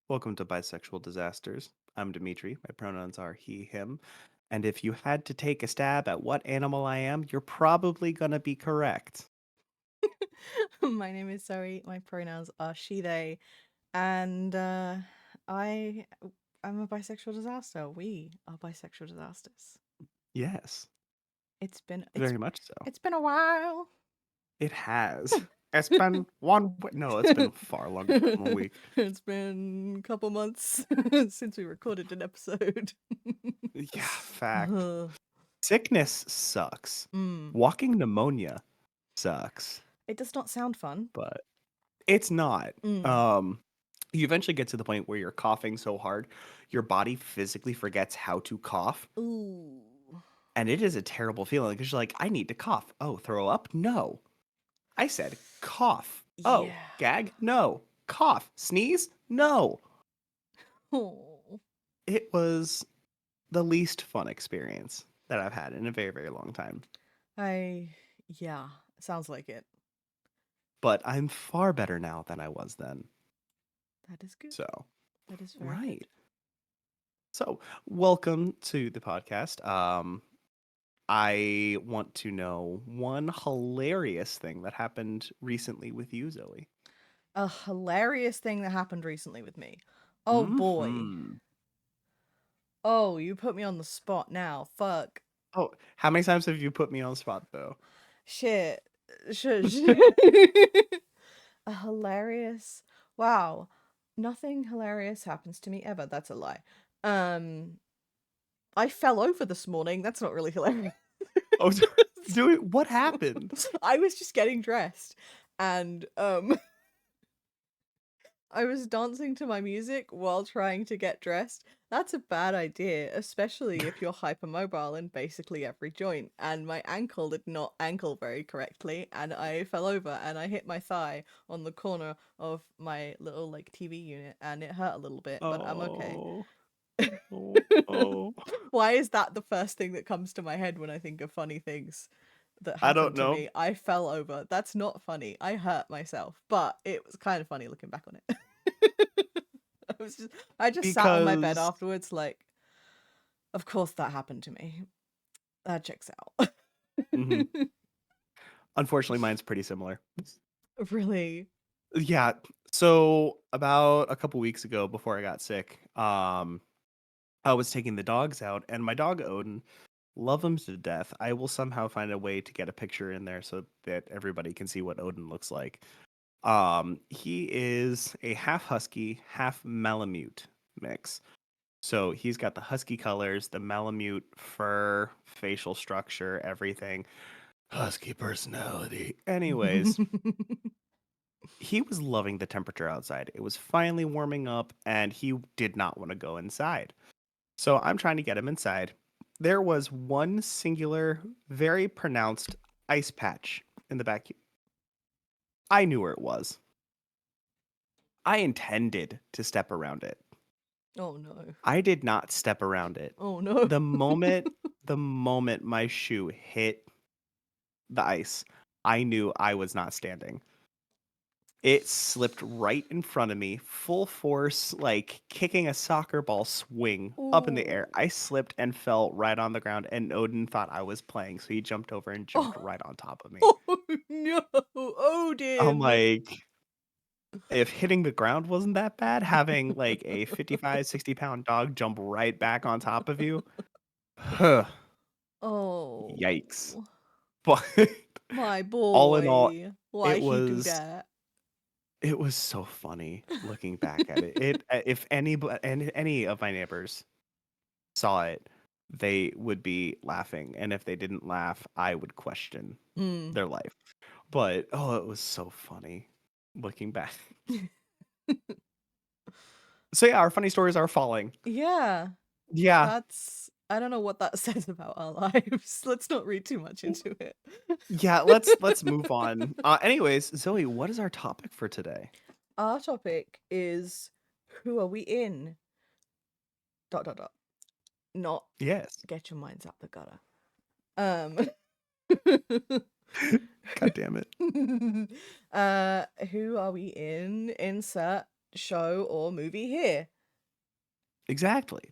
Welcome to Bisexual Disasters. I'm Dimitri. My pronouns are he, him. And if you had to take a stab at what animal I am, you're probably going to be correct. My name is Zoe. My pronouns are she, they, and I am a bisexual disaster. We are bisexual disasters. Yes, It's been it's very much so. it's been a while. It has. It's been one. No, it's been far longer than 1 week. It's been a couple months since we recorded an episode. Yeah, fact. Uh, Sickness sucks. mm. Walking pneumonia sucks, It does not sound fun. but it's not. Mm. Um, you eventually get to the point where you're coughing so hard, your body physically forgets how to cough. Ooh. And it is a terrible feeling because you're like, I need to cough. Oh, throw up? No. I said cough. Oh, Yeah. gag? No. Cough. Sneeze? No. Oh. It was the least fun experience that I've had in a very, very long time. Yeah. Sounds like it. But I'm far better now than I was then. That is good. So, That is very right. good. So, welcome to the podcast. I want to know one hilarious thing that happened recently with you, Zoe. A hilarious thing that happened recently with me. Oh boy. Hmm. Oh, you put me on the spot now. Fuck. Oh, how many times have you put me on the spot though? Shit. Shush. A hilarious. Wow. Nothing hilarious happens to me ever. That's a lie. Um, I fell over this morning. That's not really hilarious. Oh, dude, what happened? I was just getting dressed and I was dancing to my music while trying to get dressed. That's a bad idea, especially if you're hypermobile in basically every joint. And my ankle did not ankle very correctly, and I fell over and I hit my thigh on the corner of my little like TV unit, and it hurt a little bit, but I'm okay. Oh, oh, oh. Why is that the first thing that comes to my head when I think of funny things that I don't happened to know me? I fell over. That's not funny. I hurt myself, but it was kind of funny looking back on it. I just sat on my bed because afterwards, like, of course that happened to me. That checks out. mhm, unfortunately mine's pretty similar. Really? Yeah, so about a couple weeks ago before I got sick, I was taking the dogs out and my dog Odin, love him to death. I will somehow find a way to get a picture in there so that everybody can see what Odin looks like. He is a half husky, half Malamute mix. So he's got the husky colors, the Malamute fur, facial structure, everything. Husky personality. Anyways, he was loving the temperature outside. It was finally warming up and he did not want to go inside. So I'm trying to get him inside. There was one singular, very pronounced ice patch in the back. I knew where it was. I intended to step around it. Oh no. I did not step around it. Oh no. The moment the moment my shoe hit the ice, I knew I was not standing. It slipped right in front of me, full force, like kicking a soccer ball swing up in the air. Ooh. I slipped and fell right on the ground, and Odin thought I was playing, so he jumped over and jumped Oh. right on top of me. Oh no. I'm Odin. like, if hitting the ground wasn't that bad, having like a 55, 60-pound dog jump right back on top of you, huh, yikes. Oh. But My all in all, boy. Why it he do was that? it was so funny looking back at it. If any of my neighbors saw it, they would be laughing, and if they didn't laugh, I would question Mm. their life. But oh, it was so funny looking back. So yeah, our funny stories are falling. Yeah. Yeah. That's I don't know what that says about our lives. Let's not read too much w- into it. Yeah, let's move on. Anyways, Zoe, what is our topic for today? Our topic is who are we in? Dot dot dot. Not Yes. get your minds out the gutter. Um God damn it. who are we in? Insert show or movie here. Exactly.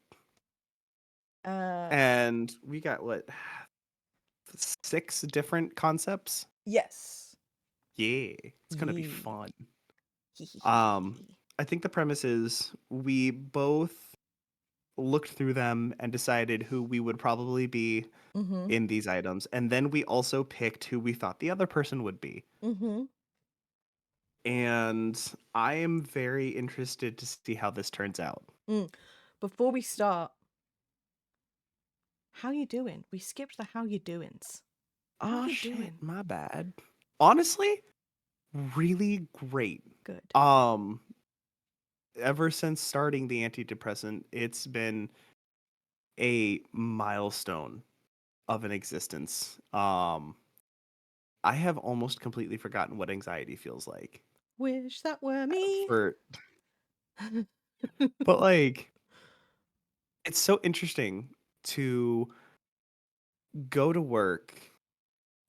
Uh, And we got what, 6 different concepts? yes. Yeah, it's gonna be Yeah. fun. Um, I think the premise is we both looked through them and decided who we would probably be Mhm. in these items, and then we also picked who we thought the other person would be. Mhm. And I am very interested to see how this turns out. Mm. Before we start, how you doing? We skipped the how you doings. How Oh you shit, doing? my bad. Honestly, really great. Good. Um, ever since starting the antidepressant, it's been a milestone of an existence. I have almost completely forgotten what anxiety feels like. Wish that were me. For but like it's so interesting to go to work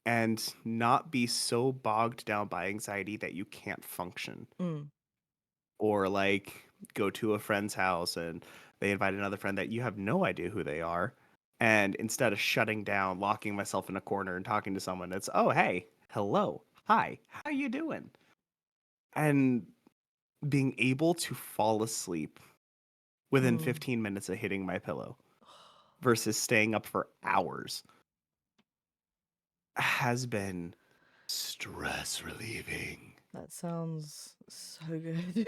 and not be so bogged down by anxiety that you can't function, Mm. or like go to a friend's house and they invite another friend that you have no idea who they are, and instead of shutting down, locking myself in a corner and talking to someone, it's, oh hey, hello, hi, how you doing, and being able to fall asleep within Mm. 15 minutes of hitting my pillow versus staying up for hours has been stress relieving. That sounds so good.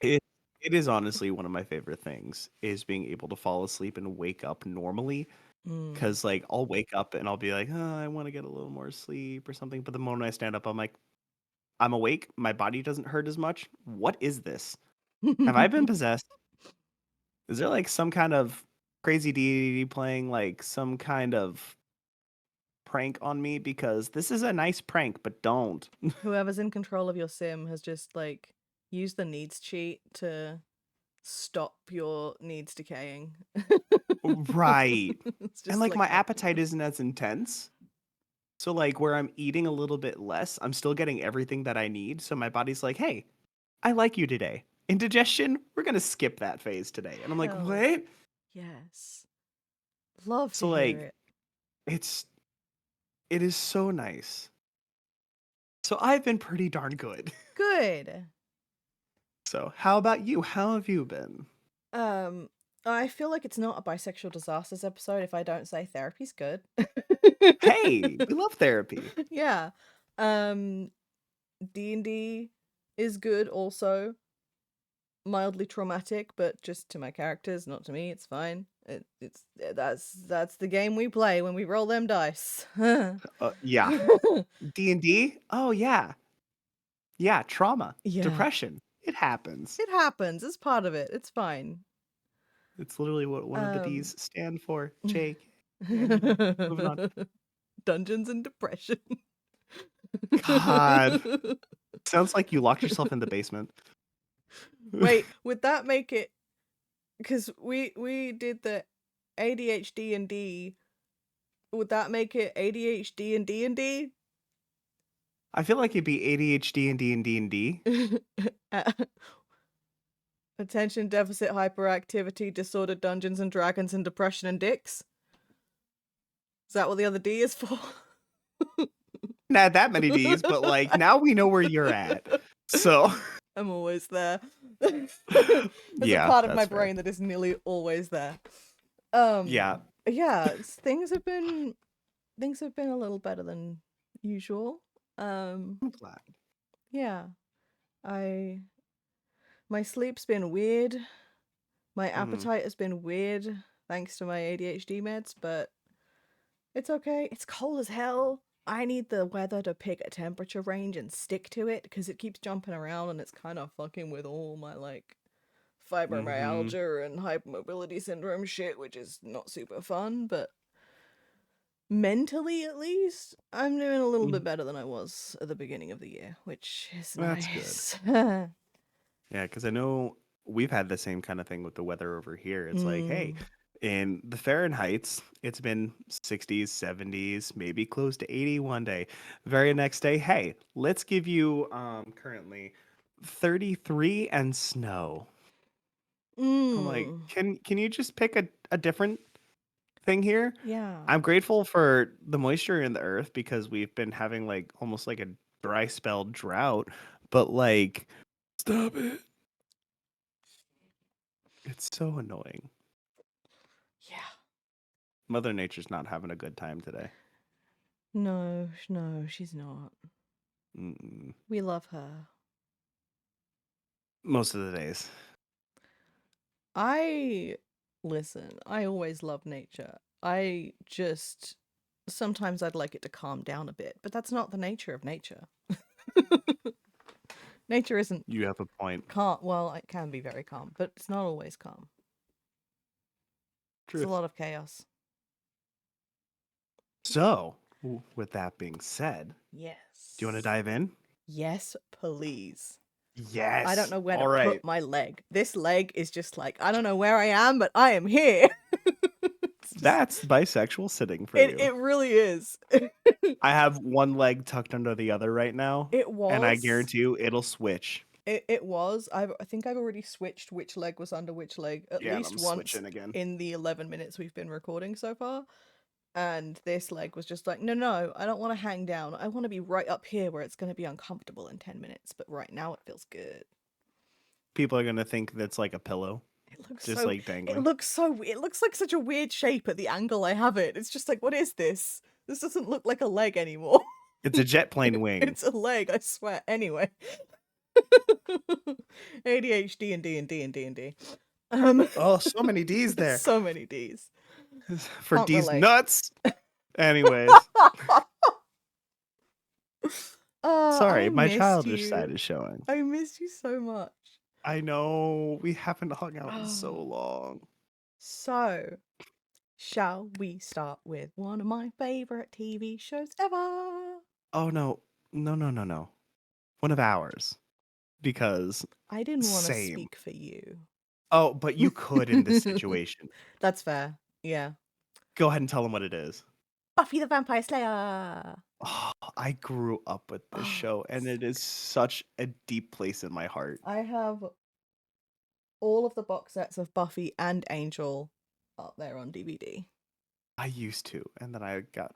It it is honestly one of my favorite things, is being able to fall asleep and wake up normally. Mm. Cause like I'll wake up and I'll be like, oh, I want to get a little more sleep or something. But the moment I stand up, I'm like, I'm awake. My body doesn't hurt as much. What is this? Have I been possessed? Is there like some kind of crazy deity playing like some kind of prank on me? Because this is a nice prank, but don't. Whoever's in control of your sim has just like used the needs cheat to stop your needs decaying. Right. It's And just like like my a appetite isn't as intense. So like where I'm eating a little bit less, I'm still getting everything that I need. So my body's like, hey, I like you today. Indigestion, we're gonna skip that phase today. And I'm like, hell what? yes. Love to So hear like it. it's it is so nice. So I've been pretty darn good. Good. So how about you? How have you been? Um, I feel like it's not a bisexual disasters episode if I don't say therapy's good. Hey, we love therapy. Yeah. Um, D&D is good also. Mildly traumatic, but just to my characters, not to me. It's fine. That's the game we play when we roll them dice. Yeah. D&D? Oh yeah. Yeah, trauma, Yeah, depression. It happens. it happens. It's part of it. It's fine. It's literally what one of the Um, D's stand for. Jake. Anyway, moving on. Dungeons and Depression. God. Sounds like you locked yourself in the basement. Wait, would that make it? Because we did the ADHD and D. Would that make it ADHD and D and D? I feel like it'd be ADHD and D&D. Attention deficit hyperactivity disorder, Dungeons and Dragons, and Depression and Dicks. Is that what the other D is for? Not that many D's, but like now we know where you're at. So I'm always there. There's a yeah, part of my that's fair. brain that is nearly always there. Yeah, Yeah, things have been a little better than usual. Um, I'm glad. yeah. I my sleep's been weird. My Mhm. appetite has been weird thanks to my ADHD meds, but it's okay. It's cold as hell. I need the weather to pick a temperature range and stick to it because it keeps jumping around and it's kind of fucking with all my like Mhm. fibromyalgia and hypermobility syndrome shit, which is not super fun, but mentally at least, I'm doing a little bit Mhm. better than I was at the beginning of the year, which is That's good. nice. Yeah, because I know we've had the same kind of thing with the weather over here. It's like, hey, Mm. in the Fahrenheits, it's been 60s, 70s, maybe close to 80 one day. Very next day, hey, let's give you currently 33 and snow. I'm like, Mm. can you just pick a different thing here? Yeah. I'm grateful for the moisture in the earth because we've been having like almost like a dry spell drought, but like stop it. It's so annoying. Yeah. Mother Nature's not having a good time today. No, no, she's not. Mm-mm. We love her. Most of the days. I listen, I always love nature. I just sometimes I'd like it to calm down a bit, but that's not the nature of nature. Nature isn't You have a point. calm. Well, it can be very calm, but it's not always calm. It's a Truth. lot of chaos. So, with that being said, do you want to Yes. dive in? Yes, please. I don't Yes. know where to All put right. my leg. This leg is just like, I don't know where I am, but I am here. It's just That's bisexual sitting for it you. it really is. I have one leg tucked under the other right now, It and I was. guarantee you it'll switch. It was. I think I've already switched which leg was under which leg at Yeah, and least I'm once switching again. in the 11 minutes we've been recording so far. And this leg was just like, no, no, I don't want to hang down. I want to be right up here where it's going to be uncomfortable in 10 minutes. But right now it feels good. People are gonna think that's like a pillow, It looks just so. like It dangling. looks so. It looks like such a weird shape at the angle I have it. It's just like, what is this? This doesn't look like a leg anymore. It's a jet plane wing. It's a leg, I swear. Anyway, ADHD and D and D and D and D. Oh, so many D's there. So many D's. For Can't D's relate. nuts. Anyways, I sorry, my missed childish side you. is showing. I missed you so much. I know we haven't hung out in so long. So, shall we start with one of my favorite TV shows ever? Oh no, no, no, no, no. One of ours. Because I didn't want to same. speak for you. Oh, but you could in this situation. That's fair. Yeah. Go ahead and tell them what it is. Buffy the Vampire Slayer. Oh, I grew up with this Oh, show, and so it is such a deep place in my heart. I have all of the box sets of Buffy and Angel up there on DVD. I used to, and then I got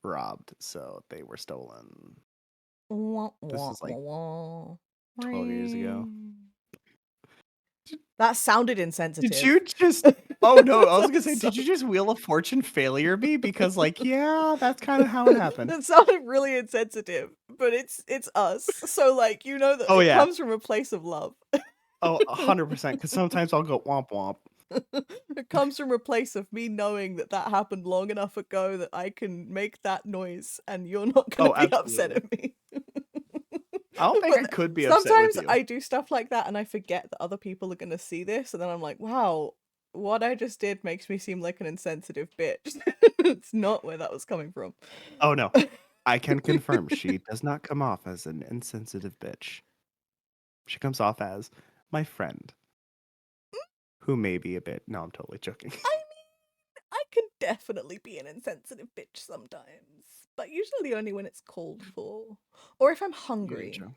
robbed, so they were stolen. Wah, This wah, is like wah, wah. 12 years ago. That sounded Did insensitive. you just Oh no, I was gonna say, did you just Wheel of Fortune failure me? Because like, yeah, that's kind of how it happened. That sounded really insensitive, but it's us. So like you know that Oh it yeah. comes from a place of love. Oh, 100%. Because sometimes I'll go womp womp. It comes from a place of me knowing that that happened long enough ago that I can make that noise and you're not going Oh, to be upset absolutely. at me. I don't think But I could be upset with sometimes you. I do stuff like that and I forget that other people are going to see this and then I'm like, wow, what I just did makes me seem like an insensitive bitch. It's not where that was coming from. Oh no. I can confirm she does not come off as an insensitive bitch. She comes off as my friend, who may be a bit. No, I'm totally joking. I mean, I can definitely be an insensitive bitch sometimes, but usually only when it's called for or if I'm You hungry. joke.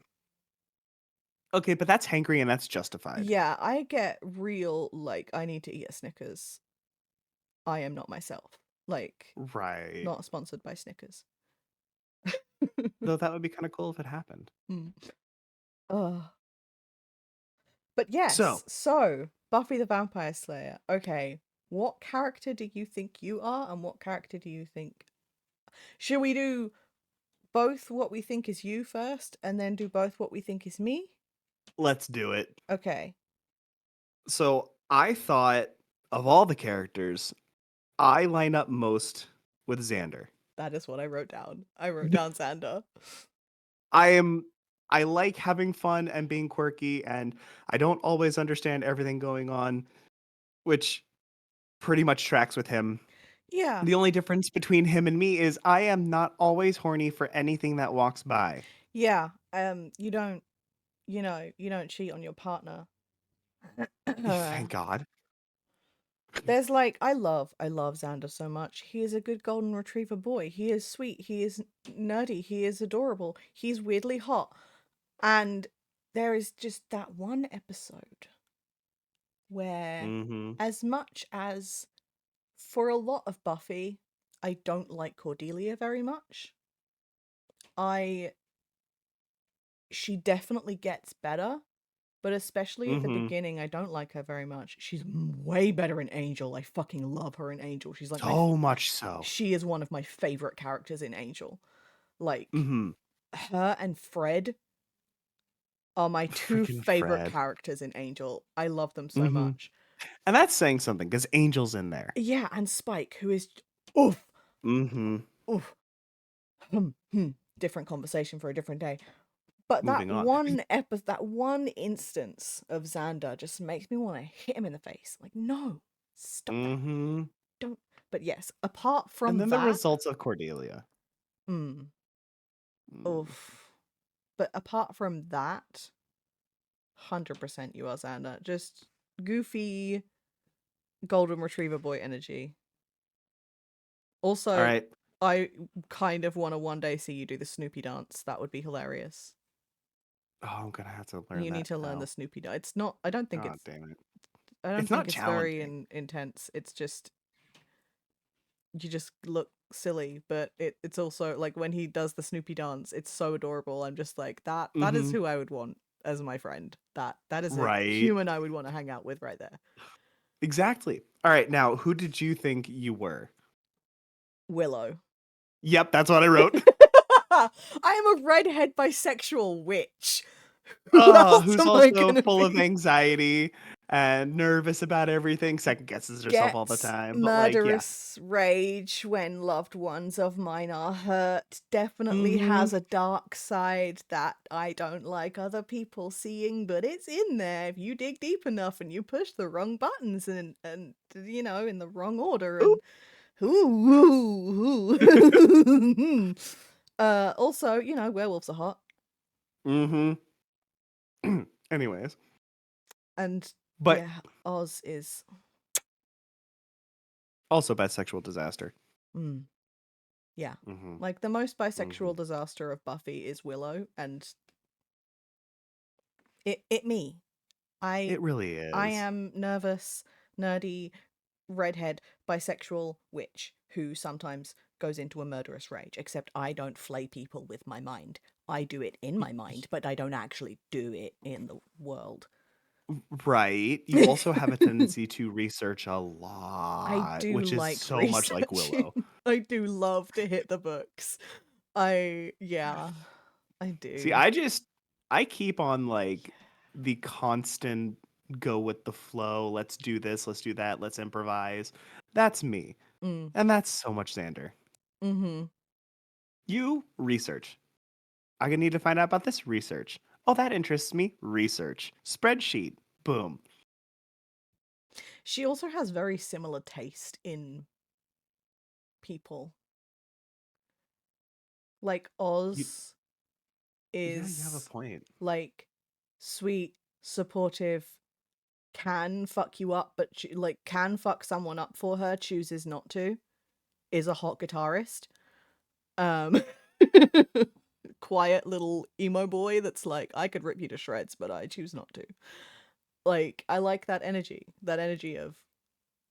Okay, but that's hankering and that's justified. Yeah, I get real like I need to eat a Snickers. I am not myself. Like Right. not sponsored by Snickers. Though that would be kind of cool if it happened. Mm. Ugh. But So, yes, so Buffy the Vampire Slayer. Okay, what character do you think you are, and what character do you think? Should we do both what we think is you first, and then do both what we think is me? let's do it. Okay. So, I thought of all the characters, I line up most with Xander. That is what I wrote down. I wrote down Xander. I am I like having fun and being quirky, and I don't always understand everything going on, which pretty much tracks with him. Yeah. The only difference between him and me is I am not always horny for anything that walks by. Yeah. You don't, you don't cheat on your partner. Thank God. There's like I love Xander so much. He is a good golden retriever boy. He is sweet. He is nerdy. He is adorable. He's weirdly hot. And there is just that one episode where, Mm-hmm. as much as for a lot of Buffy, I don't like Cordelia very much. I She definitely gets better, but especially at the Mm-hmm. beginning, I don't like her very much. She's way better in Angel. I fucking love her in Angel. She's like So much so. she is one of my favorite characters in Angel. Like, Mm-hmm. her and Fred are my two Freaking favorite Fred. characters in Angel. I love them so Mm-hmm. much. And that's saying something because Angel's in there. Yeah, and Spike, who is oof, Mm-hmm. oof, different conversation for a different day. But that Moving on. that one instance of Xander just makes me want to hit him in the face. Like, no, stop that. Mm-hmm. Don't. But yes, apart And from then the that, results of Cordelia. mm, Mm. oof. But apart from that, 100% you are Xander. Just goofy golden retriever boy energy. All Also, right. I kind of want to one day see you do the Snoopy dance. That would be hilarious. Oh, I'm gonna have to learn You need that to learn the now. Snoopy dance. It's not. I don't think God it's. damn it. I don't It's think not it's very challenging. intense. It's just you just look silly, but it's also like when he does the Snoopy dance, it's so adorable. I'm just like that is Mm-hmm. who I would want as my friend. That is a Right. human I would want to hang out with right there. Exactly. All right. Now, who did you think you were? Willow. Yep, that's what I wrote. I am a redhead bisexual witch. Who else Who's am I also gonna full of be? anxiety and nervous about everything, second guesses herself all the Gets time. But like, yeah. murderous rage when loved ones of mine are hurt. Definitely Mm-hmm. has a dark side that I don't like other people seeing, but it's in there if you dig deep enough and you push the wrong buttons and you know in the wrong order Ooh. and ooh. Also, you know, werewolves are hot. Mm-hmm. Anyways. And But yeah, Oz is also bisexual disaster. mm, yeah. Mm-hmm. Like the most Mm-hmm. bisexual disaster of Buffy is Willow, and it me. I It really I is. am nervous, nerdy, redhead, bisexual witch who sometimes goes into a murderous rage, except I don't flay people with my mind. I do it in my mind, but I don't actually do it in the world. Right. You also have a tendency to research a I lot, do which is like so much like researching. Willow. I do love to hit the books. Yeah, I See, do. I keep on like the constant go with the flow. Let's do this, let's do that, let's improvise. That's me. Mm, And that's so much Xander. mm-hmm. You research. I'm gonna need to find out about this research. Oh, that interests me. Research. Spreadsheet. Boom. She also has very similar taste in people. Like You, Oz yeah, you have a is point. like sweet, supportive, can fuck you up, but like can fuck someone up for her, chooses not to. Is a hot guitarist. Um, quiet little emo boy that's like I could rip you to shreds, but I choose not to. Like I like that energy. That energy of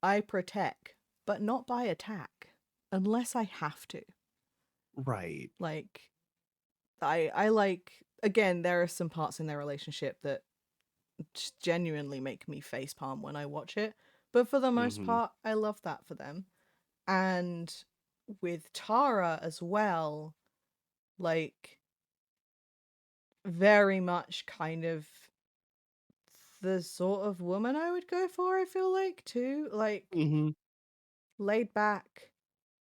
I protect, but not by attack, unless I have to. Right. Like I like again. There are some parts in their relationship that just genuinely make me facepalm when I watch it. But for the most Mm-hmm. part, I love that for them. And with Tara as well, like very much kind of the sort of woman I would go for, I feel like, too. Like Mm-hmm. laid back,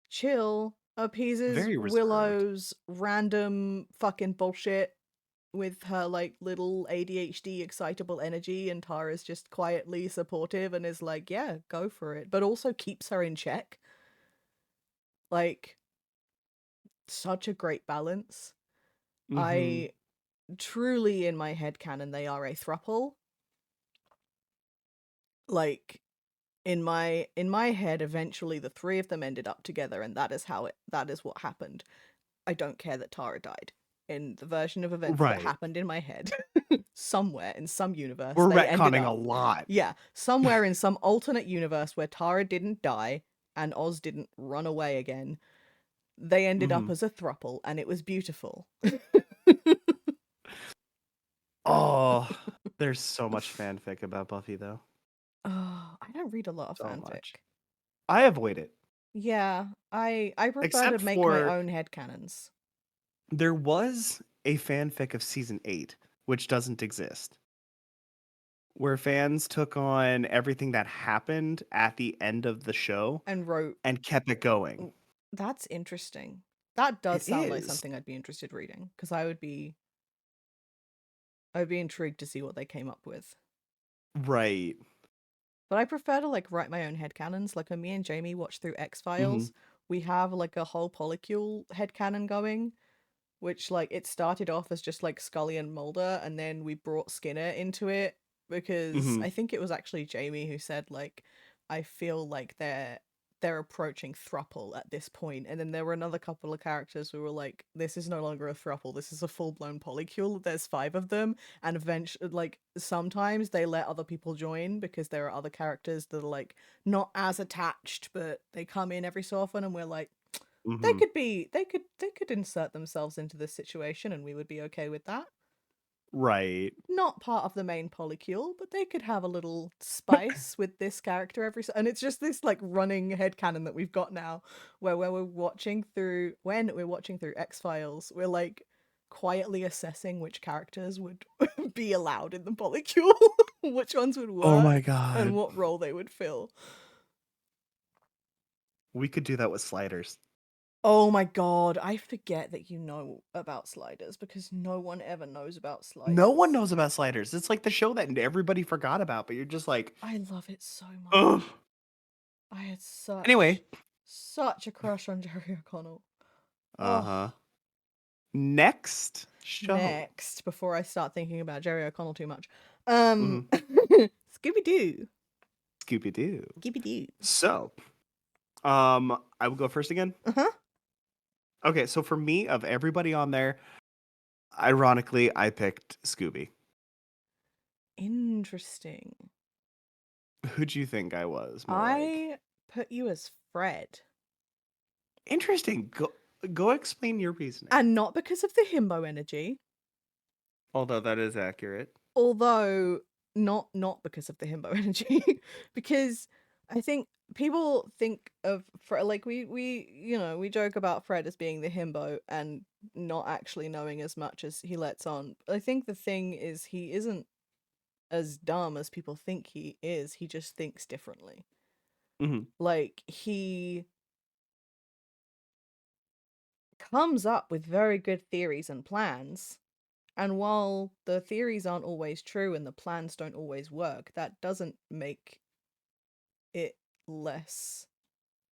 chill, appeases Very reserved. Willow's random fucking bullshit with her like little ADHD excitable energy, and Tara's just quietly supportive and is like, yeah, go for it, but also keeps her in check. Like such a great balance. Mm-hmm. I truly in my head canon they are a thruple. Like in my head eventually the three of them ended up together and that is what happened. I don't care that Tara died in the version of events that Right. happened in my head. somewhere in some universe We're they ended retconning a up, lot. yeah, somewhere in some alternate universe where Tara didn't die and Oz didn't run away again, they ended up Mhm. as a throuple, and it was beautiful. Oh, there's so much fanfic about Buffy, though. Oh, I don't read a lot of So much. fanfic. I avoid it. Yeah, I prefer to Except make my for own headcanons. there was a fanfic of season 8, which doesn't exist, where fans took on everything that happened at the end of the show And wrote, and kept it going. "Mm, that's interesting. That does It sound like is. something I'd be interested reading because I would be intrigued to see what they came up with. Right. But I prefer to like write my own headcanons. Like when me and Jamie watch through Mhm. X-Files, we have like a whole polycule headcanon going, which like it started off as just like Scully and Mulder, and then we brought Skinner into it because Mhm. I think it was actually Jamie who said like, I feel like they're approaching thruple at this point, and then there were another couple of characters who were like, this is no longer a thruple, this is a full-blown polycule, there's 5 of them, and eventually like sometimes they let other people join because there are other characters that are like not as attached, but they come in every so often, and we're like, Mhm. they could insert themselves into this situation and we would be okay with that. Right. Not part of the main polycule, but they could have a little spice with this character and it's just this like running headcanon that we've got now where when we're watching through X-Files, we're like quietly assessing which characters would be allowed in the polycule, which ones would Oh my work, and god. what role they would fill. We could do that with sliders. Oh my god, I forget that you know about sliders because no one ever knows about No one sliders. knows about sliders. It's like the show that everybody forgot about, but you're just like, I love it so ugh. much. I had Anyway. such a crush on Jerry O'Connell. Uh-huh. Oh, Next show. next, before I start thinking about Jerry O'Connell too much. Mhm. Scooby Doo. Scooby Doo. Scooby Doo. So, I will go first again. Uh huh. Okay, so for me, of everybody on there, ironically, I picked Scooby. Interesting. Who'd you think I was more like? I put you as Fred. Interesting. Go explain your reasoning. And not because of the himbo energy, Although that is accurate. although not because of the himbo energy, because I think people think of Fred like we joke about Fred as being the himbo and not actually knowing as much as he lets on. I think the thing is he isn't as dumb as people think he is. He just thinks differently. Mhm. Like he comes up with very good theories and plans. And while the theories aren't always true and the plans don't always work, that doesn't make it less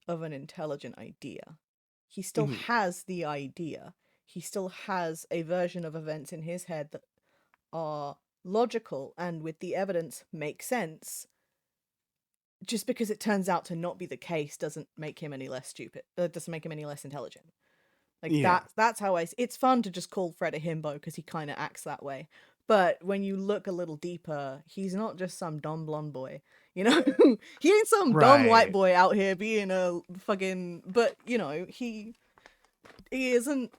of an intelligent idea. He still Mhm. has the idea. He still has a version of events in his head that are logical and with the evidence make sense. Just because it turns out to not be the case doesn't make him any less stupid. Doesn't make him any less intelligent. Like Yeah. that's how it's fun to just call Fred a himbo because he kind of acts that way. But when you look a little deeper, he's not just some dumb blonde boy. You know, he ain't some dumb white Right. boy out here being a fucking. But he isn't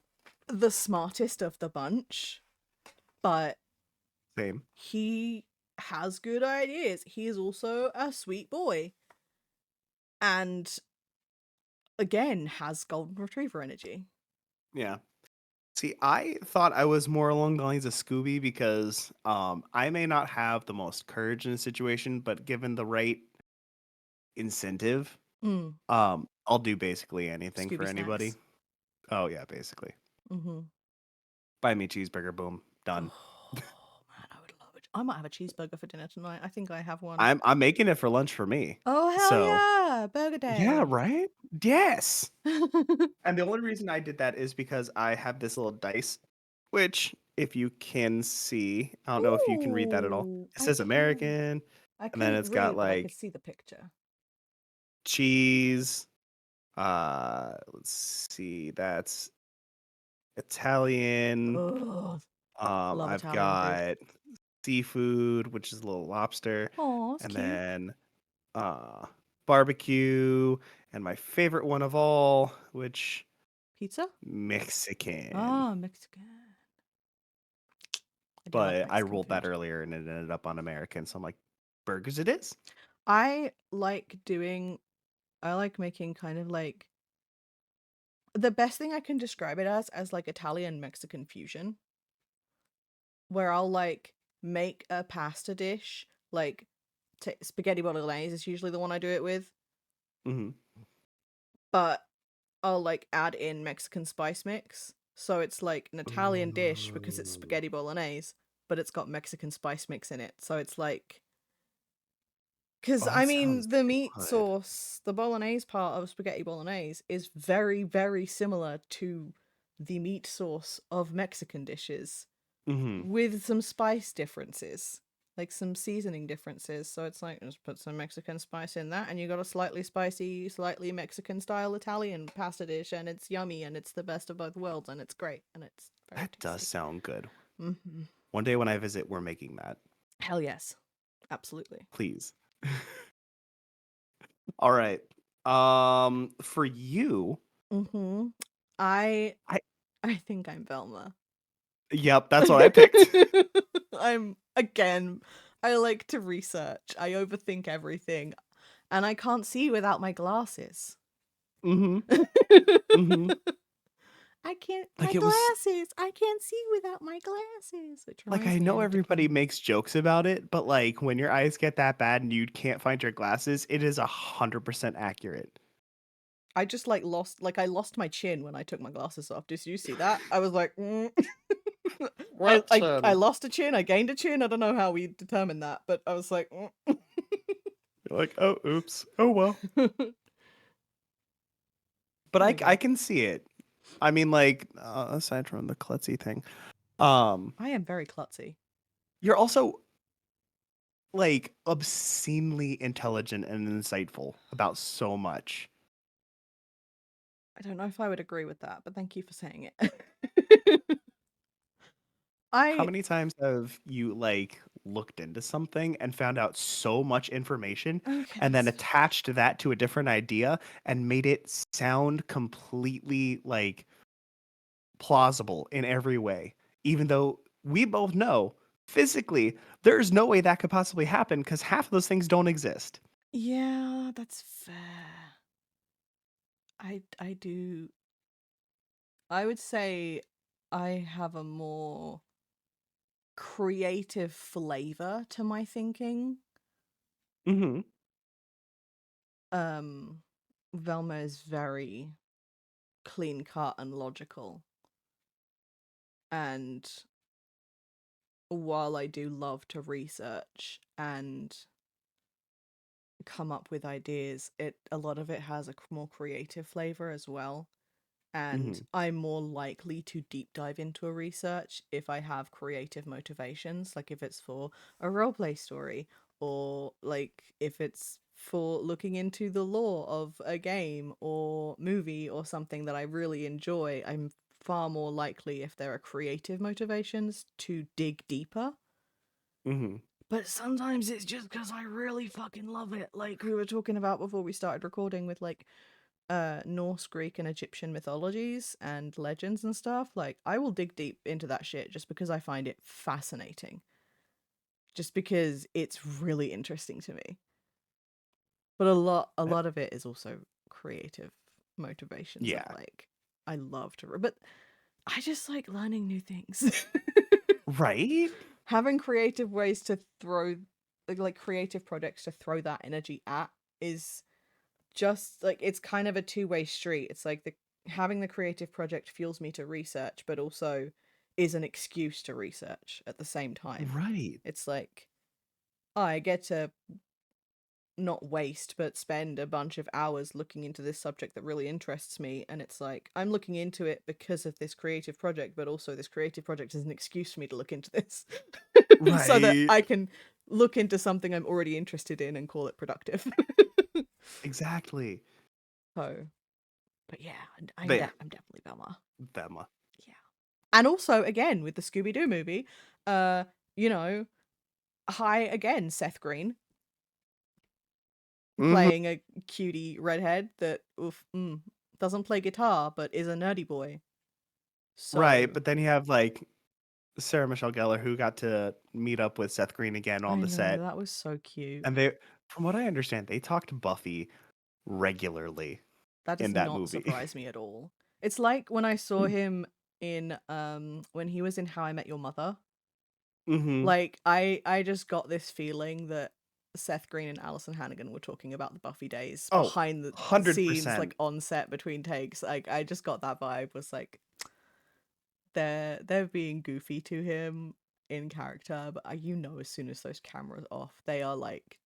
the smartest of the bunch, but Same. he has good ideas. He is also a sweet boy, and again has golden retriever energy. Yeah. See, I thought I was more along the lines of Scooby because I may not have the most courage in a situation, but given the right incentive, Mm, I'll do basically anything for Scooby anybody. snacks. Oh yeah, basically. Mm-hmm. Buy me a cheeseburger, boom, done. Oh man, I would love it. I might have a cheeseburger for dinner tonight. I think I have one. I'm making it for lunch for me. Oh hell So yeah, burger yeah, day. right? Yes. And the only reason I did that is because I have this little dice, which if you can see, I don't know if you can read that at all. Ooh, It I says can. American, I and then couldn't it's got read, but I could like see the picture. cheese. Let's see, that's Italian. Oh, love I've Italian food. got seafood, which is a little lobster, Oh, it's and cute. then uh barbecue, and my favorite one of all, which Pizza? Mexican. Ah, Mexican. I do love But I Mexican rolled that food. earlier and it ended up on American, so I'm like, burgers it is. I like doing, I like making kind of like, the best thing I can describe it as like Italian Mexican fusion, where I'll like make a pasta dish, like spaghetti bolognese is usually the one I do it with, Hmm. but I'll like add in Mexican spice mix. So it's like an Italian dish because it's Ooh. spaghetti bolognese, but it's got Mexican spice mix in it. So it's like, because Oh, I that sounds mean, the meat good. sauce, the bolognese part of spaghetti bolognese is very, very similar to the meat sauce of Mexican dishes Hmm. with some spice differences, like some seasoning differences. So it's like, just put some Mexican spice in that, and you got a slightly spicy, slightly Mexican style Italian pasta dish, and it's yummy, and it's the best of both worlds, and it's great, and it's very That does tasty. sound good. Hmm. One day when I visit, we're making that. Hell yes, absolutely. Please. All right. For you, Hmm. I I I think I'm Velma. yep, that's what I picked. I'm again. I like to research. I overthink everything, and I can't see without my glasses. Hmm. Hmm. I can't. My Like it was glasses. I can't see without my glasses. Which like reminds I me, I know need to everybody clean. makes jokes about it, but like when your eyes get that bad and you can't find your glasses, it is 100% accurate. I just like lost. Like I lost my chin when I took my glasses off. Did you see that? I was like, What I chin? lost a chin. I gained a chin. I don't know how we determined that, but I was like, You're like, oh, oops. Oh well. But there I you I go. can see it. I mean, like aside from the klutzy thing, um, I am very klutzy. you're also like obscenely intelligent and insightful about so much. I don't know if I would agree with that, but thank you for saying it. How I many times have you like looked into something and found out so much information and okay, then attached that to a different idea and made it sound completely like plausible in every way, even though we both know physically there's no way that could possibly happen because half of those things don't exist. yeah, that's fair. I do. I would say I have a more creative flavor to my thinking. Hmm. Um, Velma is very clean cut and logical, and while I do love to research and come up with ideas, it a lot of it has a more creative flavor as well. And Hmm. I'm more likely to deep dive into a research if I have creative motivations, like if it's for a roleplay story, or like if it's for looking into the lore of a game or movie or something that I really enjoy. I'm far more likely, if there are creative motivations, to dig deeper. Hmm. But sometimes it's just because I really fucking love it. Like we were talking about before we started recording with like Norse, Greek, and Egyptian mythologies and legends and stuff. Like I will dig deep into that shit just because I find it fascinating. Just because it's really interesting to me. But a lot of it is also creative motivations of Yeah. like I love to but I just like learning new things. Right? Having creative ways to throw like creative projects to throw that energy at is just like it's kind of a two-way street. It's like the having the creative project fuels me to research, but also is an excuse to research at the same time. Right. It's like I get to not waste but spend a bunch of hours looking into this subject that really interests me, and it's like I'm looking into it because of this creative project, but also this creative project is an excuse for me to look into this so that Right. I can look into something I'm already interested in and call it productive. Exactly. So but yeah, But yeah, I'm definitely Velma. them. Yeah. And also, again, with the Scooby Doo movie, uh, you know, Hi again, Seth Green, Mhm. playing a cutie redhead that doesn't play guitar but is a nerdy boy. Right, So but then you have, like, Sarah Michelle Gellar who got to meet up with Seth Green again on I the know, set, that was so cute. and they from what I understand, they talked Buffy regularly That does in that not movie. surprise me at all. It's like when I saw Mm. him in when he was in How I Met Your Mother. Mhm. Like I just got this feeling that Seth Green and Alison Hannigan were talking about the Buffy days Oh, behind the scenes, 100%. like on set between takes. Like I just got that vibe was like they're being goofy to him in character, but you know as soon as those cameras off, they are like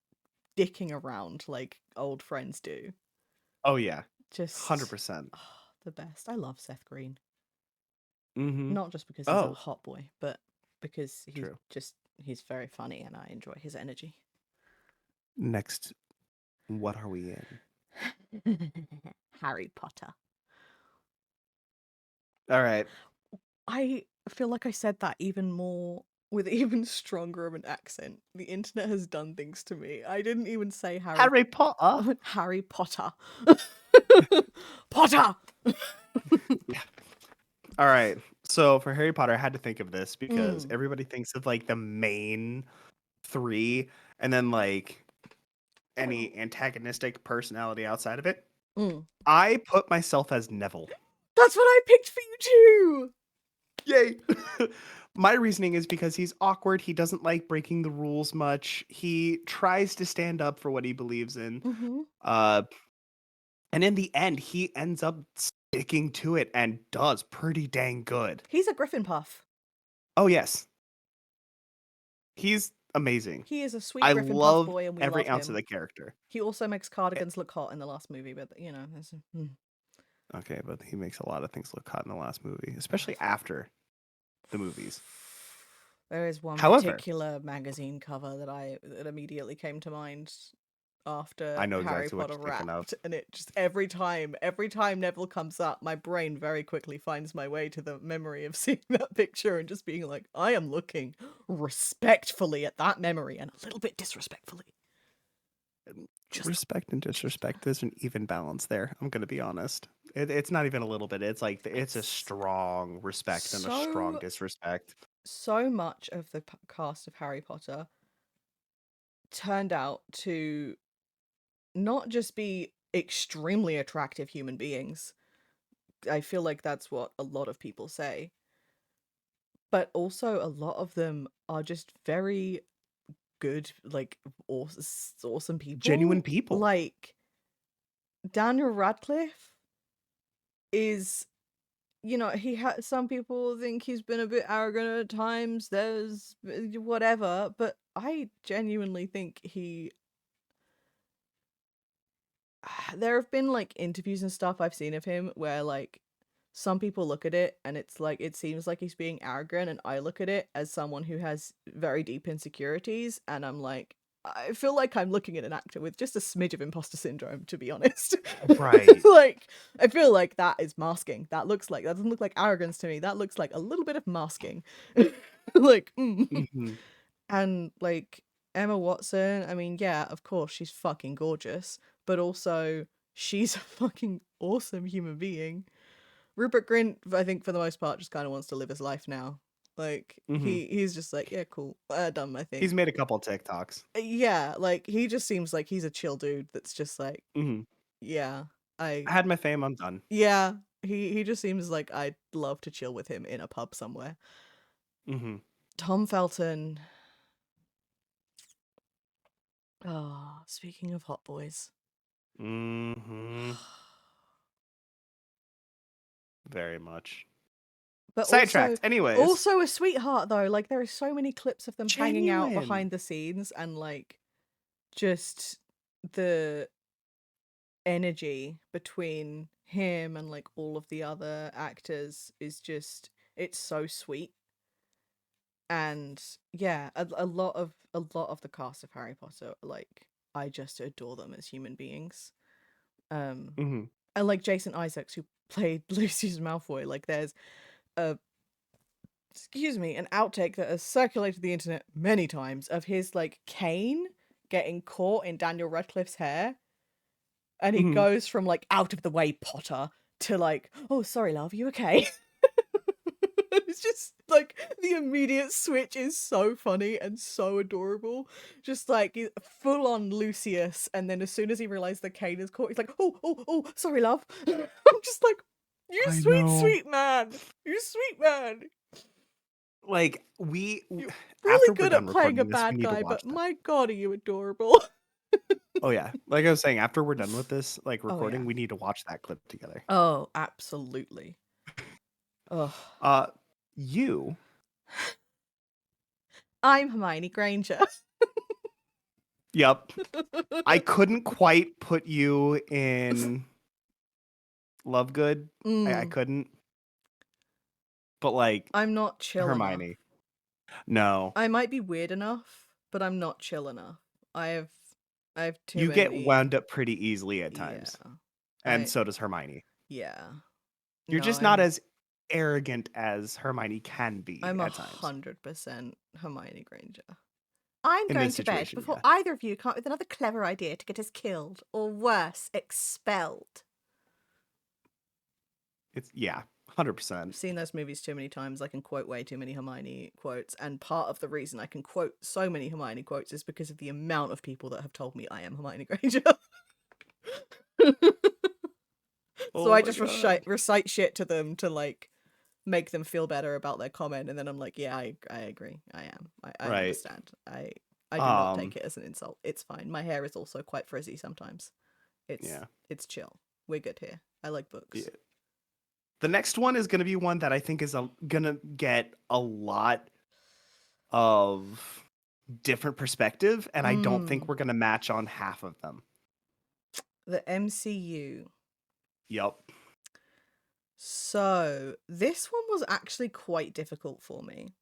dicking around like old friends do. Oh, yeah. Just 100%. the best. I love Seth Green. Mhm. Not just because he's a Oh, hot boy, but because true. he's very funny and I enjoy his energy. Next, what are we in? Harry Potter. Alright. I feel like I said that even more with even stronger of an accent. The internet has done things to me. I didn't even say Harry Harry Potter. Harry Potter. Potter. Yeah. Alright. So, for Harry Potter, I had to think of this because Mm, everybody thinks of, like, the main 3 and then, like, any antagonistic personality outside of it. mm. I put myself as Neville. That's what I picked for you too. Yay! My reasoning is because he's awkward, he doesn't like breaking the rules much, he tries to stand up for what he believes in, Mm-hmm. uh, and in the end, he ends up sticking to it and does pretty dang good. He's a Griffin Puff. Oh, yes. He's amazing. He is a sweet I Griffin Puff love boy, and we every love ounce of him. the character. He also makes Eh, cardigans look hot in the last movie, but okay, but he makes a lot of things look hot in the last movie, especially after the movies. there is one However, particular magazine cover that immediately came to mind I after know Harry exactly what Potter you're thinking of. wrapped, and it just every time Neville comes up, my brain very quickly finds my way to the memory of seeing that picture and just being like, I am looking respectfully at that memory and a little bit disrespectfully. Respect and Just disrespect, there's an even balance there. I'm gonna be honest. It's not even a little bit. It's like it's a it's strong respect and a strong so disrespect. so much of the cast of Harry Potter turned out to not just be extremely attractive human beings. I feel like that's what a lot of people say. But also, a lot of them are just very good, like, awesome Genuine people. people. Like, Daniel Radcliffe is, he had some people think he's been a bit arrogant at times. There's whatever, but I genuinely think there have been like interviews and stuff I've seen of him where like some people look at it and it's like it seems like he's being arrogant, and I look at it as someone who has very deep insecurities, and I'm like, I feel like I'm looking at an actor with just a smidge of imposter syndrome, to be honest. Right. Like, I feel like that is masking. That doesn't look like arrogance to me. That looks like a little bit of masking. Like, Hmm. and like Emma Watson, I mean, yeah, of course she's fucking gorgeous, but also she's a fucking awesome human being. Rupert Grint, I think for the most part, just kind of wants to live his life now. Like Hmm. he's just like, yeah, cool, done my He's thing. made a couple TikToks. Yeah, like he just seems like he's a chill dude. That's just like, Hmm. yeah, I I, had my fame. I'm done. yeah, he just seems like I'd love to chill with him in a pub somewhere. Hmm. Tom Felton. Oh, speaking of hot boys. Hmm. Very much. But Sidetracked. Anyways, also a sweetheart though. Like there are so many clips of them hanging out genuine. behind the scenes, and like just the energy between him and like all of the other actors is just, it's so sweet. And yeah, a lot of the cast of Harry Potter, like I just adore them as human beings. Um Hmm. and like Jason Isaacs, who played Lucius Malfoy, like there's a excuse me, an outtake that has circulated the internet many times of his like cane getting caught in Daniel Radcliffe's hair, and he Mhm. goes from like out of the way Potter to like, oh sorry love, you okay? It's just like the immediate switch is so funny and so adorable. Just like full on Lucius, and then as soon as he realized the cane is caught, he's like, oh, sorry, love. I'm just like, you I sweet, know. sweet man. You sweet man. Like, we You're after really we're good done at playing a recording this, we bad need to guy, watch but that. my god, are you adorable? Oh, yeah. Like I was saying, after we're done with this, like, Oh recording, yeah. we need to watch that clip together. Oh, absolutely. Ugh. Uh, you I'm Hermione Granger. Yep. I couldn't quite put you in Lovegood. I Mm, couldn't, but, like, I'm not chill enough. Hermione. No. I might be weird enough, but I'm not chill enough. I have I have too You get many. wound up pretty easily at Yeah. times, and I so does Hermione. yeah. You're No, just not as arrogant as Hermione can be I'm at times 100% Hermione Granger. I'm in going this to bed situation, before yeah. either of you come up with another clever idea to get us killed, or worse, expelled. It's yeah, I've 100%. seen those movies too many times. I can quote way too many Hermione quotes, and part of the reason I can quote so many Hermione quotes is because of the amount of people that have told me I am Hermione Granger. So Oh I my just god. recite shit to them to like make them feel better about their comment, and then I'm like, yeah, I agree. I am. I Right. understand. I do not Um, take it as an insult. It's fine. My hair is also quite frizzy sometimes. yeah. It's chill. We're good here. I like Yeah. books. The next one is gonna be one that I think is gonna get a lot of different perspective, and I don't think Mm. we're gonna match on half of them. The MCU. Yup. So this one was actually quite difficult for me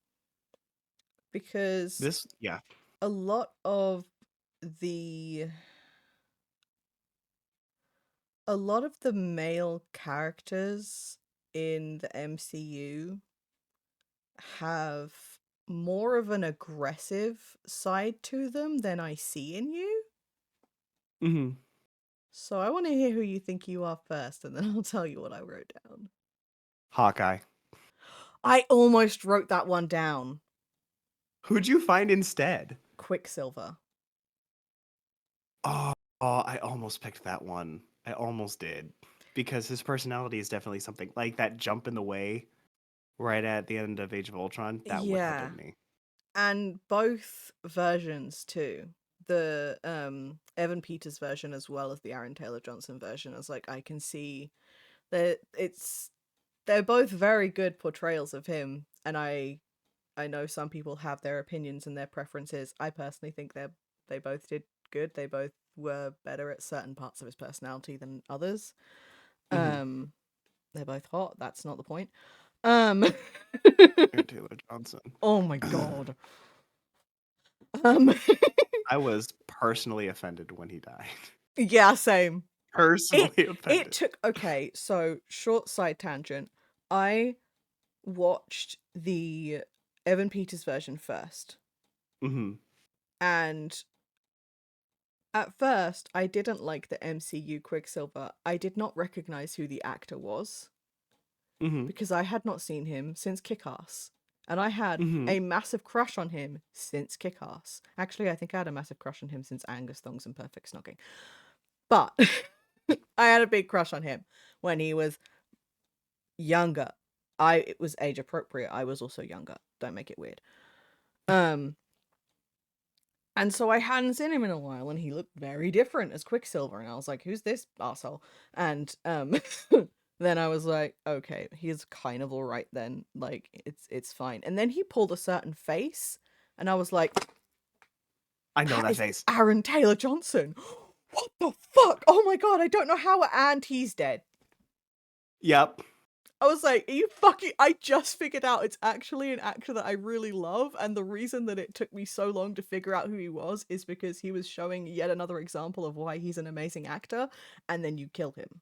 because This, yeah. a lot of the a lot of the male characters in the MCU have more of an aggressive side to them than I see in you. Hmm. So I want to hear who you think you are first, and then I'll tell you what I wrote down. Hawkeye. I almost wrote that one down. Who'd you find instead? Quicksilver. Oh, I almost picked that one. I almost did. Because his personality is definitely something like that jump in the way right at the end of Age of Ultron. That would have Yeah. been me. And both versions too. The Evan Peters version as well as the Aaron Taylor Johnson version. As like I can see that they're both very good portrayals of him, and I know some people have their opinions and their preferences. I personally think they both did good. They both were better at certain parts of his personality than others. Hmm. Um they're both hot, that's not the point. Um Aaron Taylor Johnson. Oh my god. Um I was personally offended when he died. yeah, same. It Personally it offended. took okay, so short side tangent. I watched the Evan Peters version first, Hmm. and at first I didn't like the MCU Quicksilver. I did not recognize who the actor was Hmm. because I had not seen him since Kick-Ass. And I had Hmm. a massive crush on him since Kick-Ass. Actually, I think I had a massive crush on him since Angus Thongs and Perfect Snogging. But I had a big crush on him when he was younger. It was age appropriate. I was also younger. Don't make it weird. Um and so I hadn't seen him in a while, and he looked very different as Quicksilver, and I was like, "Who's this asshole?" And then I was like, "Okay, he's kind of all right then. Like, it's fine." And then he pulled a certain face, and I was like, I know "That that is face. Aaron Taylor Johnson. What the fuck? Oh my god! I don't know how, and he's dead." Yep. I was like, are you fucking... I just figured out it's actually an actor that I really love, and the reason that it took me so long to figure out who he was is because he was showing yet another example of why he's an amazing actor, and then you kill him.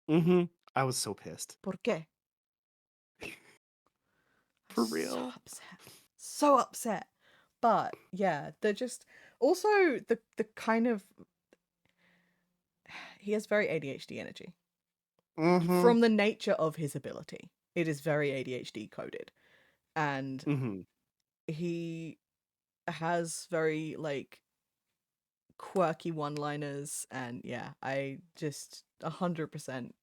Hmm. I was so pissed. ¿Por qué? For So real. upset. So upset. But yeah, they're just also the kind of he has very ADHD energy. Mhm. From the nature of his ability. It is very ADHD coded. And Mhm. he has very like quirky one-liners, and yeah, I just 100%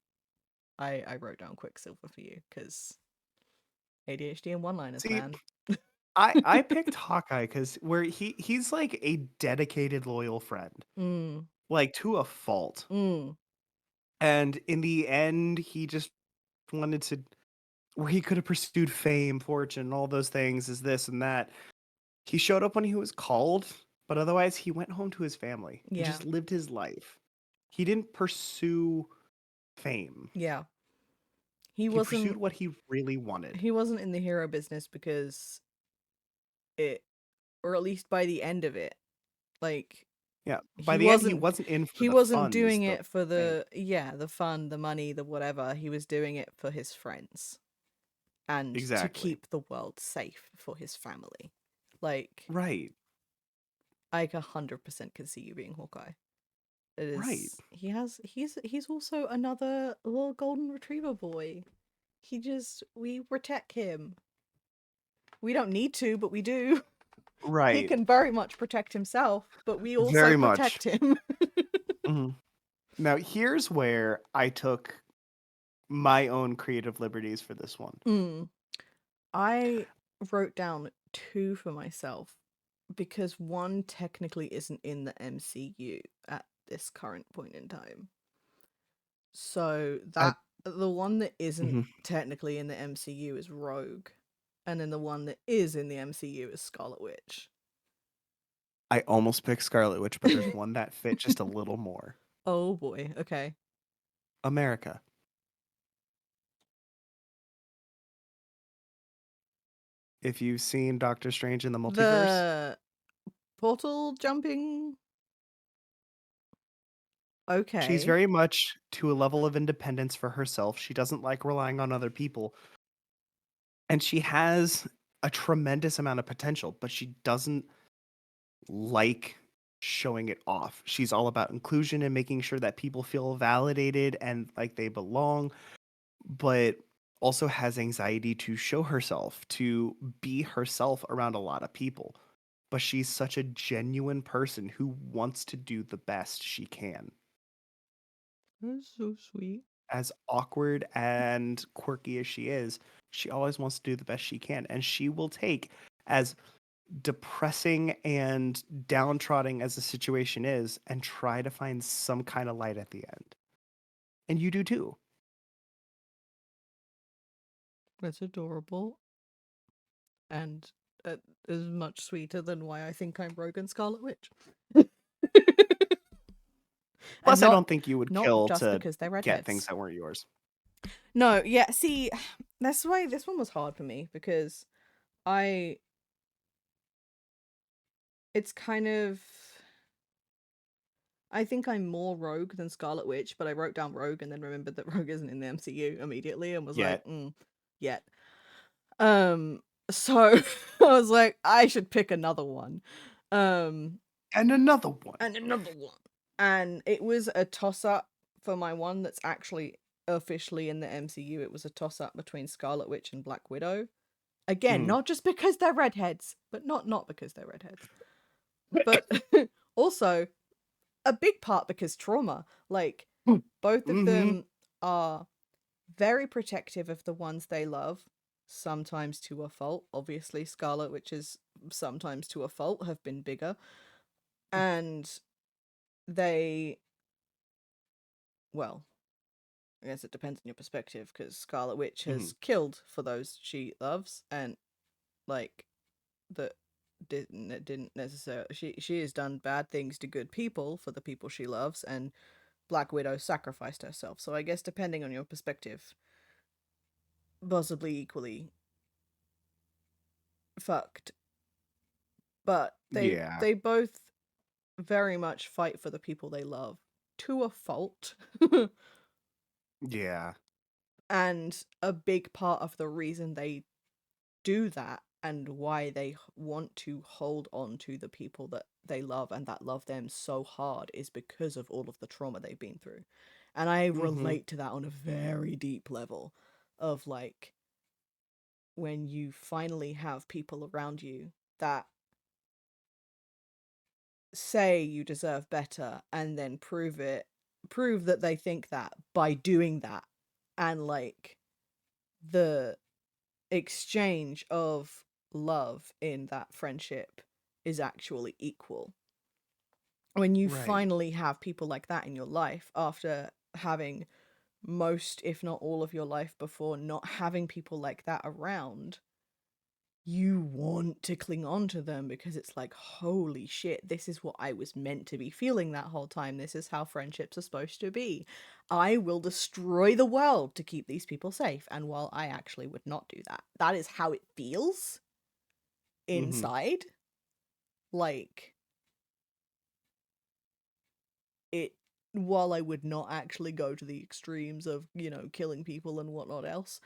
I wrote down Quicksilver for you because ADHD and one-liners, See, man. I picked Hawkeye because where he's like a dedicated, loyal friend, Mm, like to a fault. mm, And in the end, he just wanted to where he could have pursued fame, fortune, all those things, is this and that. He showed up when he was called, but otherwise he went home to his family and yeah, just lived his life. He didn't pursue fame. yeah. He He pursued wasn't what he really wanted. he wasn't in the hero business because it, or at least by the end of it, like Yeah. By he the end, he wasn't wasn't in for he the wasn't funds, doing the it for fame. the fun, the money, the whatever. He was doing it for his friends and to Exactly. keep the world safe for his family. Like Right. I 100% can see you being Hawkeye. It Right. is he's also another little golden retriever boy. He just we protect him. We don't need to, but we do. He Right. can very much protect himself, but we also Very much. protect him. Mhm. Now, here's where I took my own creative liberties for this one. Mm. I wrote down two for myself because one technically isn't in the MCU at this current point in time. So I that the one that isn't mhm. technically in the MCU is Rogue, and then the one that is in the MCU is Scarlet Witch. I almost picked Scarlet Witch, but there's one that fit just a little more. Oh boy, okay. America. If you've seen Doctor Strange in the Multiverse, The portal jumping. she's Okay. very much to a level of independence for herself. She doesn't like relying on other people, and she has a tremendous amount of potential, but she doesn't like showing it off. She's all about inclusion and making sure that people feel validated and like they belong, but also has anxiety to show herself, to be herself around a lot of people. But she's such a genuine person who wants to do the best she can. That's so sweet. As awkward and quirky as she always wants to do the best she can. And she will take, as depressing and downtrodden as the situation is, and try to find some kind of light at the end. And you do too. That's adorable. And is much sweeter than why I think I'm Rogue and Scarlet Witch. And Plus, I don't think you would not kill just to because they're get things redheads. that weren't yours. No, yeah, see, that's why this one was hard for me because I it's kind of I think I'm more Rogue than Scarlet Witch, but I wrote down Rogue and then remembered that Rogue isn't in the MCU immediately and was like, Yet. yet. Um, so I was like, I should pick another one. Um, And another one. and another one. And it was a toss up for my one that's actually officially in the MCU. It was a toss up between Scarlet Witch and Black Widow. Again, Mm. not just because they're redheads, but not because they're redheads. But also a big part because trauma. Like both of Mm-hmm. them are very protective of the ones they love, sometimes to a fault. Obviously, Scarlet Witches sometimes to a fault have been bigger. And they, well, I guess it depends on your perspective because Scarlet Witch Mm-hmm. has killed for those she loves, and like that didn't necessarily she has done bad things to good people for the people she loves, and Black Widow sacrificed herself. So I guess depending on your perspective, possibly equally fucked. But Yeah. they both very much fight for the people they love to a fault. Yeah. And a big part of the reason they do that and why they want to hold on to the people that they love and that love them so hard is because of all of the trauma they've been through. And I Mm-hmm. relate to that on a very deep level of like when you finally have people around you that say you deserve better and then prove that they think that by doing that, and like the exchange of love in that friendship is actually equal. When you Right. finally have people like that in your life after having most, if not all, of your life before not having people like that around, you want to cling on to them because it's like, holy shit, this is what I was meant to be feeling that whole time. This is how friendships are supposed to be. I will destroy the world to keep these people safe. And while I actually would not do that, that is how it feels Mm-hmm. inside. Like, it, while I would not actually go to the extremes of, killing people and whatnot else,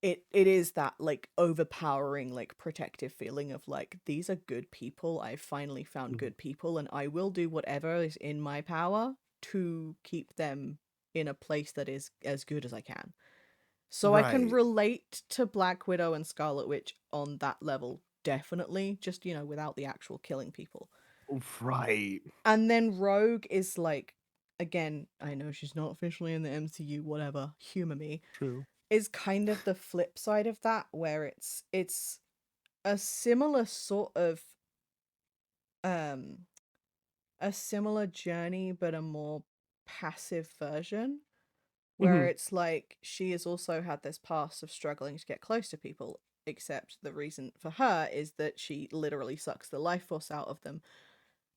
it is that like overpowering like protective feeling of like, these are good people, I finally found Mm-hmm. good people, and I will do whatever is in my power to keep them in a place that is as good as I can. So I can Right. relate to Black Widow and Scarlet Witch on that level, definitely, just without the actual killing people. Right. And then Rogue is like, again, I know she's not officially in the MCU, whatever, humor me, True. is kind of the flip side of that, where it's a similar sort of um a similar journey but a more passive version, where Mm-hmm. it's like she has also had this past of struggling to get close to people, except the reason for her is that she literally sucks the life force out of them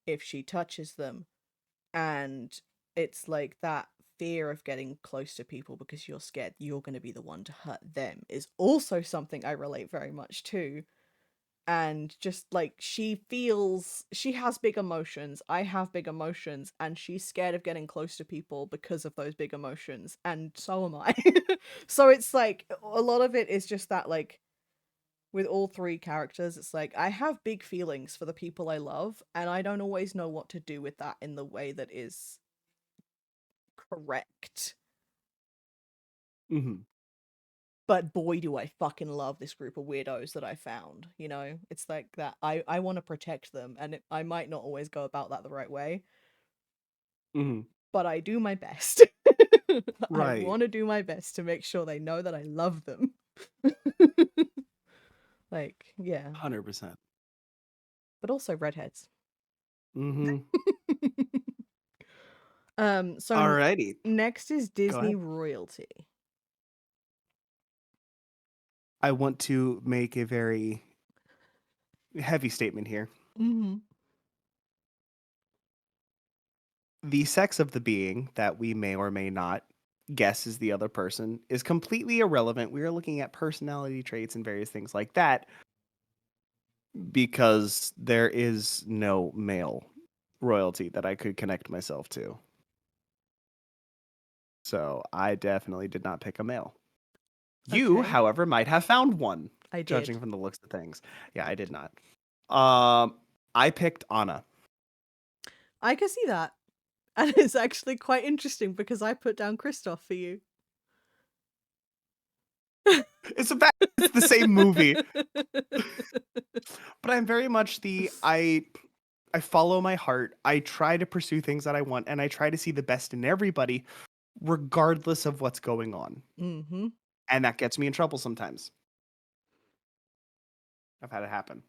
if she touches them. And it's like that fear of getting close to people because you're scared you're going to be the one to hurt them is also something I relate very much to. And just like, she has big emotions, I have big emotions, and she's scared of getting close to people because of those big emotions, and so am I. So it's like a lot of it is just that, like, with all three characters, it's like I have big feelings for the people I love, and I don't always know what to do with that in the way that is correct. Mm-hmm. But boy, do I fucking love this group of weirdos that I found. It's like that. I want to protect them, and I might not always go about that the right way, Mm-hmm. but I do my best. I Right. want to do my best to make sure they know that I love them. Like, yeah, 100%. but also redheads. Mm-hmm. So Alrighty. next is Go Disney ahead. royalty. I want to make a very heavy statement here. Mm-hmm. The sex of the being that we may or may not guess is the other person is completely irrelevant. We are looking at personality traits and various things like that because there is no male royalty that I could connect myself to. So I definitely did not pick a male. You, Okay, however, might have found one, I did. judging from the looks of things. Yeah, I did not. Um, I picked Anna. I can see that. And it's actually quite interesting because I put down Kristoff for you. It's a fact. It's the same movie, but I'm very much I follow my heart. I try to pursue things that I want, and I try to see the best in everybody, regardless of what's going on. Mm-hmm. And that gets me in trouble sometimes. I've had it happen.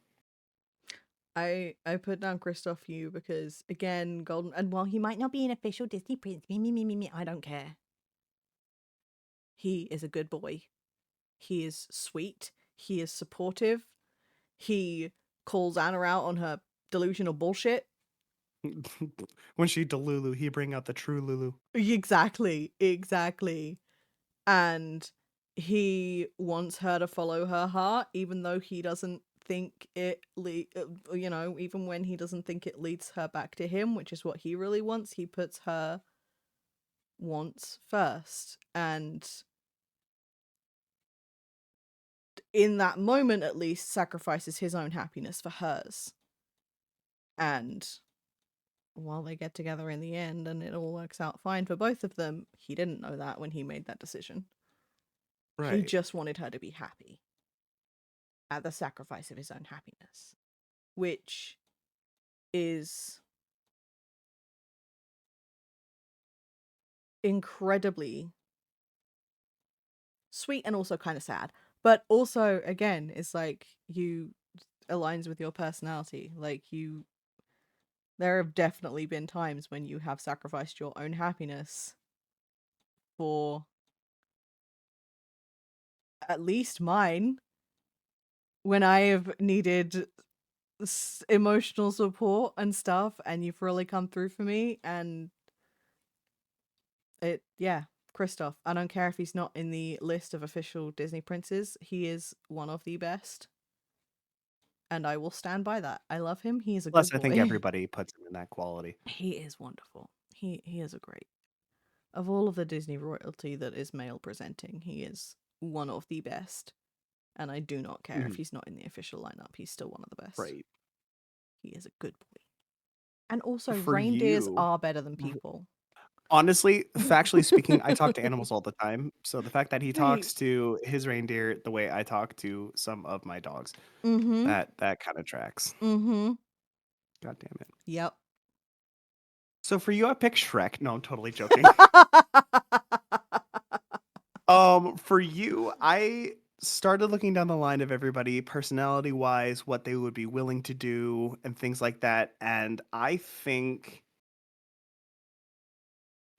I put down Kristoff for you because, again, Golden, and while he might not be an official Disney prince, me, I don't care. He is a good boy. He is sweet. He is supportive. He calls Anna out on her delusional bullshit. When she Delulu, he bring out the true Lulu. Exactly, exactly. And he wants her to follow her heart, even though he doesn't think even when he doesn't think it leads her back to him, which is what he really wants, he puts her wants first. And in that moment at least, sacrifices his own happiness for hers. And while they get together in the end and it all works out fine for both of them, he didn't know that when he made that decision. He Right. just wanted her to be happy at the sacrifice of his own happiness, which is incredibly sweet and also kind of sad. But also, again, it's like you aligns with your personality. Like there have definitely been times when you have sacrificed your own happiness for at least mine when I have needed emotional support and stuff, and you've really come through for me. And yeah, Kristoff. I don't care if he's not in the list of official Disney princes. He is one of the best, and I will stand by that. I love him. He is a Plus, good I think boy. everybody puts him in that quality. He is wonderful. He is a great. Of all of the Disney royalty that is male presenting, he is one of the best. And I do not care if Mhm. he's not in the official lineup. He's still one of the best. Right. He is a good boy. And also, For reindeers you, are better than people. honestly, factually speaking, I talk to animals all the time. So the fact that he Right. talks to his reindeer the way I talk to some of my dogs, Mm-hmm. that kind of tracks. Mm-hmm. God damn it. Yep. So for you, I pick Shrek. No, I'm totally joking. For you, I started looking down the line of everybody personality wise, what they would be willing to do and things like that. And I think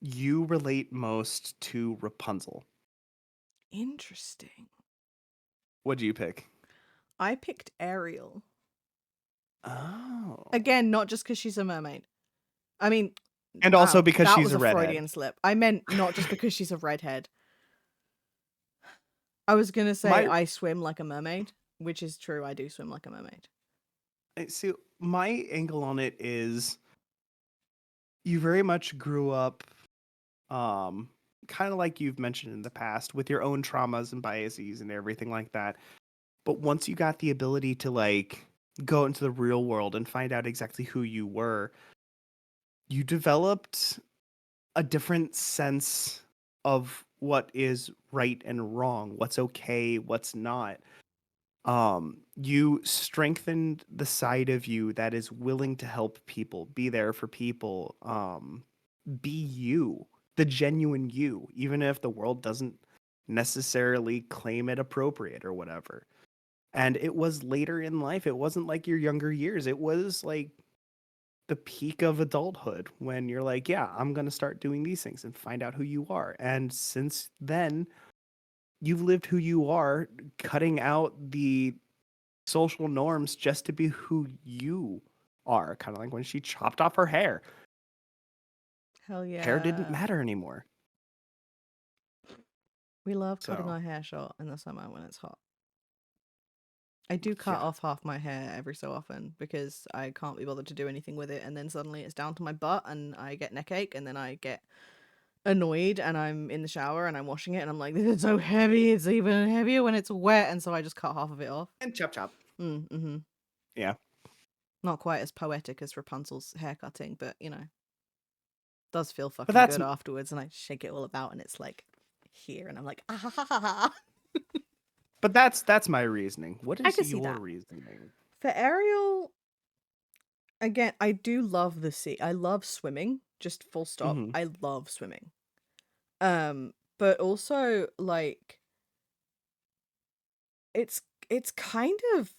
you relate most to Rapunzel. Interesting. What do you pick? I picked Ariel. Oh. Again, not just because she's a mermaid. I mean, And also wow, because that she's was a a redhead. Freudian slip. I meant not just because she's a redhead. I was gonna say My I swim like a mermaid, which is true. I do swim like a mermaid. see my angle on it is you very much grew up um kind of like you've mentioned in the past with your own traumas and biases and everything like that. But once you got the ability to like go into the real world and find out exactly who you were, you developed a different sense of what is right and wrong, what's okay, what's not. You strengthened the side of you that is willing to help people, be there for people, be you, the genuine you, even if the world doesn't necessarily claim it appropriate or whatever. And it was later in life. It wasn't like your younger years. It was like the peak of adulthood when you're like, yeah, I'm going to start doing these things and find out who you are. And since then, you've lived who you are, cutting out the social norms just to be who you are. Kind of like when she chopped off her hair. Hell Hair didn't yeah. matter anymore. We love cutting So, our hair short in the summer when it's hot. I do cut yeah. off half my hair every so often because I can't be bothered to do anything with it, and then suddenly it's down to my butt and I get neck ache, and then I get annoyed and I'm in the shower and I'm washing it and I'm like, this is so heavy, it's even heavier when it's wet, and so I just cut half of it off. And chop chop. Mm-hmm. Yeah. Not quite as poetic as Rapunzel's hair cutting, but does feel But fucking that's good afterwards, and I shake it all about and it's like here and I'm like, ah ha ha ha ha. that's my reasoning. What I is can see your that. reasoning? For Ariel, again, I do love the sea. I love swimming. Just full stop. Mhm. I love swimming. But also like it's it's kind of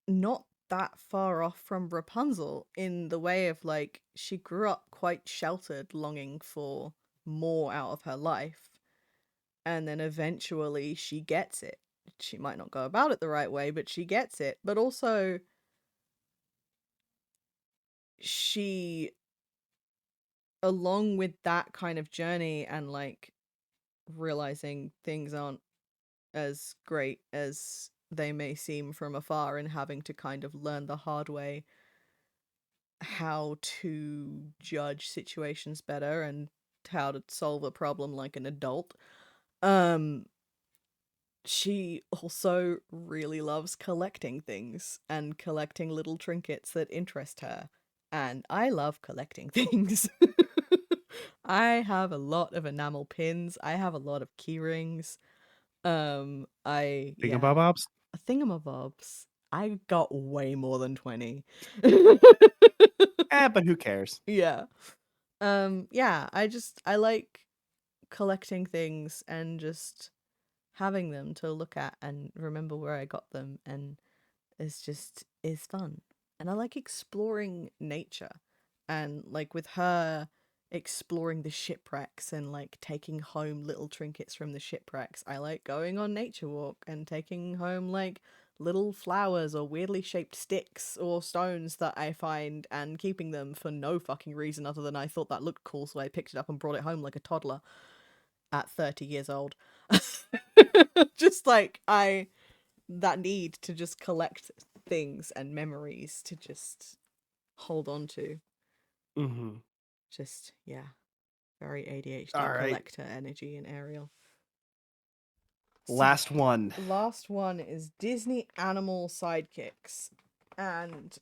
not that far off from Rapunzel in the way of like she grew up quite sheltered, longing for more out of her life, and then eventually she gets it. She might not go about it the right way, but she gets it. But also she along with that kind of journey and like realizing things aren't as great as they may seem from afar and having to kind of learn the hard way how to judge situations better and how to solve a problem like an adult. Um she also really loves collecting things and collecting little trinkets that interest her. And I love collecting things. I have a lot of enamel pins. I have a lot of key rings. Yeah, Thingamabobs? thingamabobs. I got way more than 20. Eh, but who cares? Yeah. Yeah, I like collecting things and just having them to look at and remember where I got them, and it's just is fun. And I like exploring nature, and like with her exploring the shipwrecks and like taking home little trinkets from the shipwrecks. I like going on nature walk and taking home like little flowers or weirdly shaped sticks or stones that I find and keeping them for no fucking reason other than I thought that looked cool, so I picked it up and brought it home like a toddler at 30 years old. Just like I that need to just collect things and memories to just hold on to. Hmm. Just yeah, very All ADHD right. collector energy in Ariel. So Last one. last one is Disney animal sidekicks. And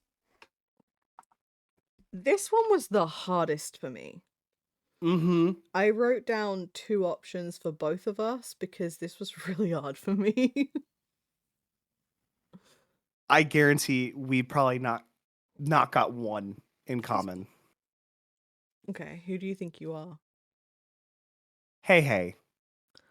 this one was the hardest for me. Hmm. I wrote down two options for both of us because this was really hard for me. I guarantee we probably not got one in Excuse common. me. Okay, who do you think you are? Hey hey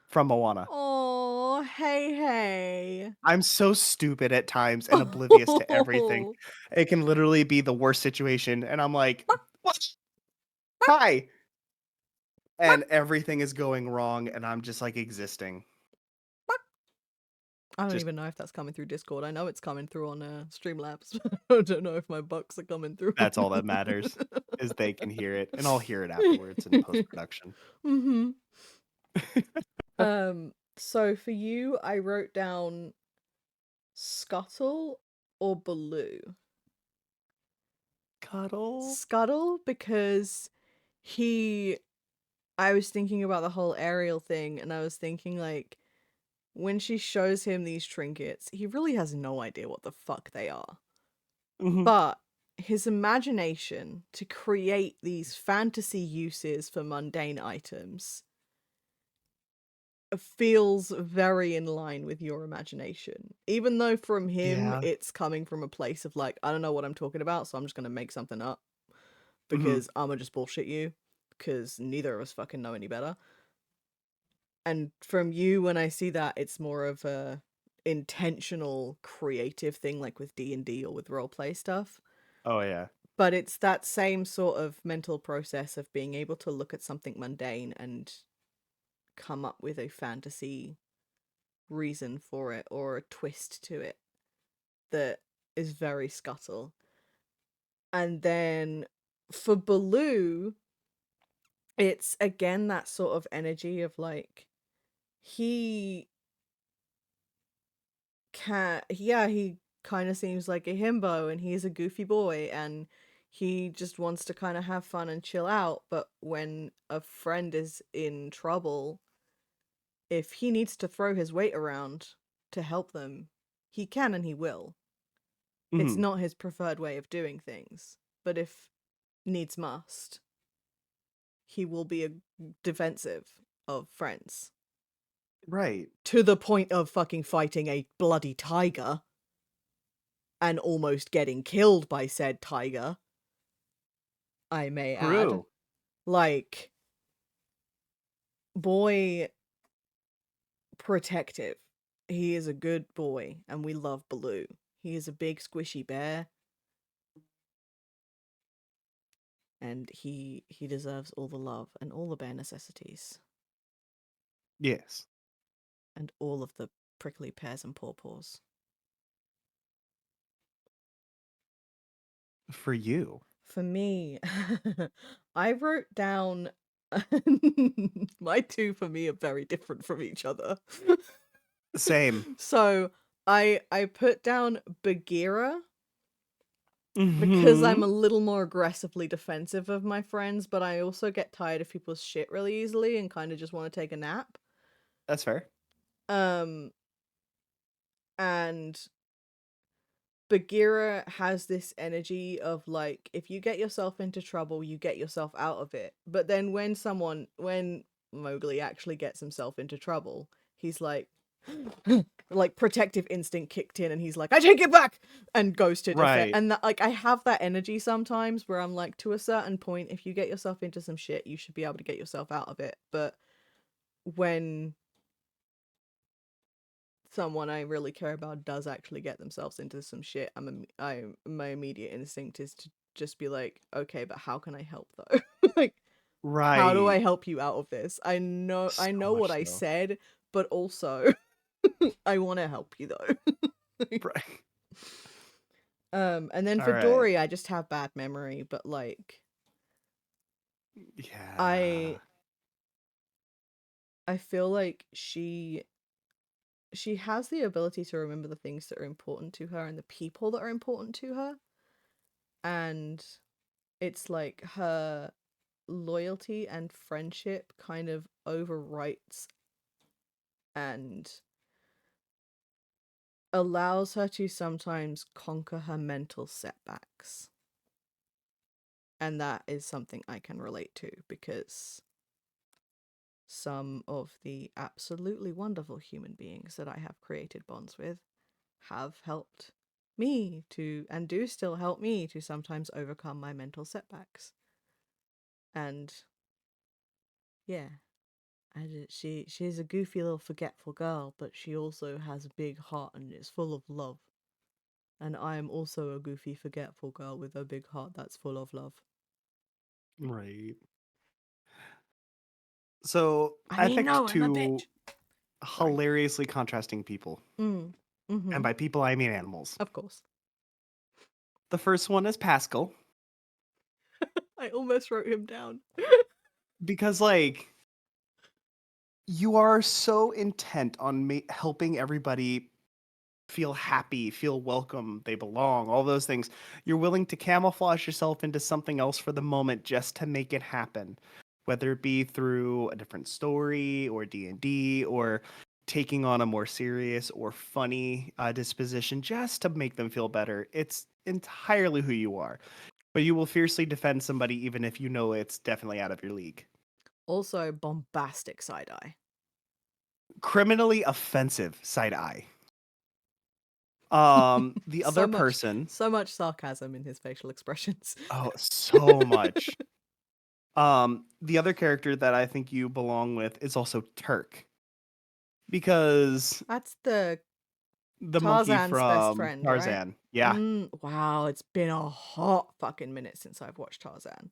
from Moana. Oh, hey, hey. I'm so stupid at times and oblivious to everything. It can literally be the worst situation, and I'm like, "What? Hi." And everything is going wrong, and I'm just, like, existing. I don't Just even know if that's coming through Discord. I know it's coming through on Streamlabs. I don't know if my bucks are coming through. that's all that matters, is they can hear it, and I'll hear it afterwards in post-production. Mm-hmm. So for you, I wrote down Scuttle or Baloo. Cuddle? Scuttle because he I was thinking about the whole Ariel thing, and I was thinking like when she shows him these trinkets, he really has no idea what the fuck they are. Mhm. But his imagination to create these fantasy uses for mundane items feels very in line with your imagination. Even though from him Yeah. it's coming from a place of like, I don't know what I'm talking about, so I'm just gonna make something up Mhm. because I'ma just bullshit you. Because neither of us fucking know any better. And from you, when I see that, it's more of a intentional creative thing like with D&D or with roleplay stuff. Oh, yeah. But it's that same sort of mental process of being able to look at something mundane and come up with a fantasy reason for it or a twist to it that is very Scuttle. And then for Baloo, it's again that sort of energy of like he he kind of seems like a himbo and he's a goofy boy and he just wants to kind of have fun and chill out, but when a friend is in trouble, if he needs to throw his weight around to help them, he can and he will. It's Mhm. not his preferred way of doing things, but if needs must, he will be a defensive of friends Right. to the point of fucking fighting a bloody tiger and almost getting killed by said tiger, I may add. True. Like, boy protective. He is a good boy, and we love Baloo. He is a big squishy bear, and he deserves all the love and all the bare necessities, Yes. and all of the prickly pears and pawpaws. For you. For me, I wrote down my two for me are very different from each other. Same. So I put down Bagheera because I'm Mhm. a little more aggressively defensive of my friends, but I also get tired of people's shit really easily and kind of just want to take a nap. That's fair. Um And Bagheera has this energy of like, if you get yourself into trouble, you get yourself out of it. But then when Mowgli actually gets himself into trouble, he's like protective instinct kicked in, and he's like, I take it back, and goes to defend. Right. And that, like, I have that energy sometimes where I'm like, to a certain point, if you get yourself into some shit, you should be able to get yourself out of it. But when someone I really care about does actually get themselves into some shit, my immediate instinct is to just be like, okay, but how can I help though? Like, how do I Right. help you out of this? I So know what much I so. said, but also I want to help you though. Right. And then All for right. Dory, I just have bad memory, but like I Yeah. I feel like she has the ability to remember the things that are important to her and the people that are important to her, and it's like her loyalty and friendship kind of overwrites and allows her to sometimes conquer her mental setbacks. And that is something I can relate to because some of the absolutely wonderful human beings that I have created bonds with have helped me to, and do still help me to sometimes overcome my mental setbacks. And yeah, she's a goofy little forgetful girl, but she also has a big heart and is full of love. And I am also a goofy forgetful girl with a big heart that's full of love. Right. So I I mean, picked no, I'm a two bitch. Sorry. hilariously contrasting people. Mm. And Mm-hmm. by people, I mean animals. Of course. The first one is Pascal, I almost wrote him down. because, like, you are so intent on helping everybody feel happy, feel welcome, they belong, all those things. You're willing to camouflage yourself into something else for the moment just to make it happen, whether it be through a different story or D&D or taking on a more serious or funny disposition just to make them feel better. It's entirely who you are. But you will fiercely defend somebody even if you know it's definitely out of your league. Also, bombastic side eye. Criminally offensive side eye. The other So much, person, so much sarcasm in his facial expressions. oh, so much. The other character that I think you belong with is also Turk, because That's the the monkey Tarzan's best from friend, right? Tarzan. Yeah. Wow, it's been a hot fucking minute since I've watched Tarzan.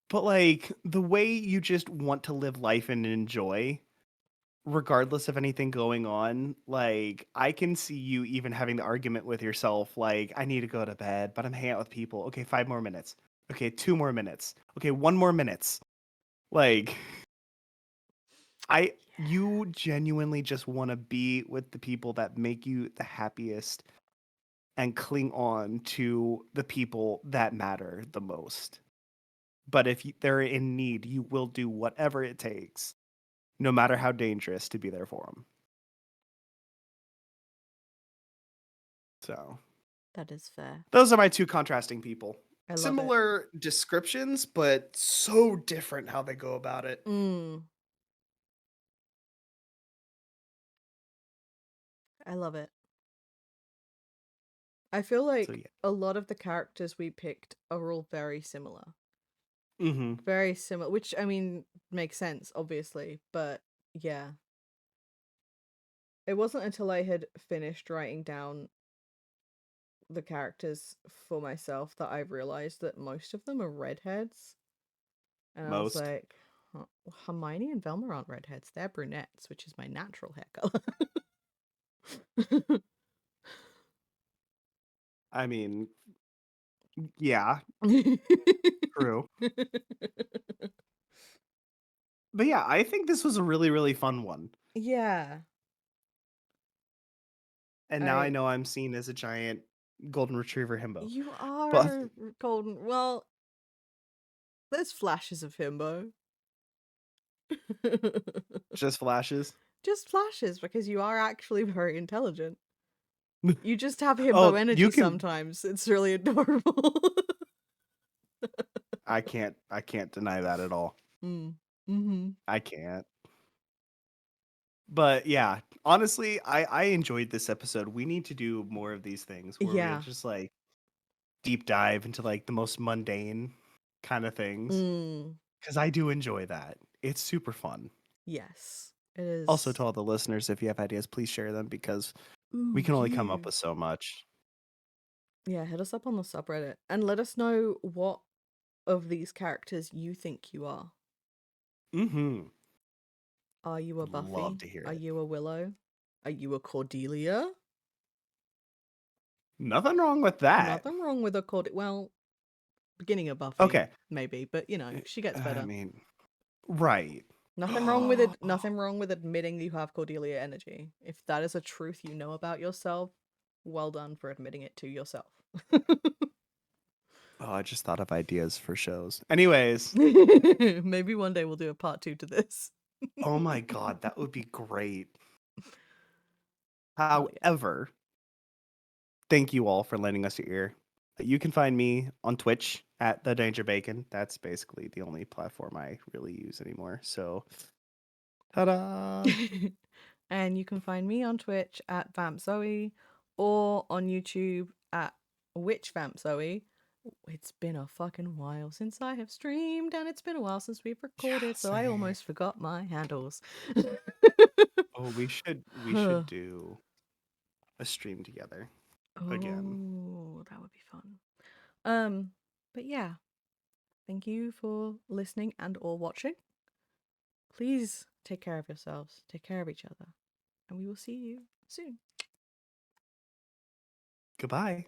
But like the way you just want to live life and enjoy regardless of anything going on, like I can see you even having the argument with yourself like I need to go to bed, but I'm hanging out with people. Okay, 5 more minutes. Okay, 2 more minutes. Okay, 1 more minutes. Like you genuinely just want to be with the people that make you the happiest and cling on to the people that matter the most. But if they're in need, you will do whatever it takes, no matter how dangerous, to be there for them. So, That is fair. those are my two contrasting people. I love it. Similar descriptions, but so different how they go about it. Mm, I love it. I feel So, like yeah. a lot of the characters we picked are all very similar. Hmm. Very similar, which I mean makes sense, obviously, but yeah. It wasn't until I had finished writing down the characters for myself that I realized that most of them are redheads. And I was Most. like, "Huh, Hermione and Velma aren't redheads, they're brunettes, which is my natural hair color." I mean, yeah, true. But yeah, I think this was a really, really fun one. Yeah, And now I I know I'm seen as a giant golden retriever himbo. you But are golden. Well, there's flashes of himbo. just flashes. Just flashes because you are actually very intelligent. You just have himbo Oh, you energy can. sometimes. It's really adorable. I can't deny that at all. Mm. Mhm. I can't. But yeah, honestly, I enjoyed this episode. We need to do more of these things where we Yeah. just like deep dive into like the most mundane kind of things Mm. because I do enjoy that. It's super fun. Yes. It Also, is. to all the listeners, if you have ideas, please share them because we Ooh, can only come yeah. up with so much. Yeah, hit us up on the subreddit and let us know what of these characters you think you are. Mm-hmm. Are you a Would love Buffy? to hear Are it. you a Willow? Are you a Cordelia? Nothing wrong with that. Nothing wrong with a Well, beginning of Buffy, Okay. maybe, but she gets I better. mean, right. Nothing wrong with it. Nothing wrong with admitting you have Cordelia energy. If that is a truth you know about yourself, well done for admitting it to yourself. Oh, I just thought of ideas for shows. Anyways, Maybe one day we'll do a part 2 to this. oh my God, that would be great. Hell yeah. However, thank you all for lending us your ear. You can find me on Twitch at the Danger Bacon. That's basically the only platform I really use anymore. So, ta-da! And you can find me on Twitch at VampZoe or on YouTube at WitchVampZoe. It's been a fucking while since I have streamed, and it's been a while since we've Yeah, recorded, so I same. almost forgot my handles. Oh, we should do a stream together again. Oh, that would be fun. Um, but yeah, thank you for listening and or watching. Please take care of yourselves, take care of each other, and we will see you soon. Goodbye.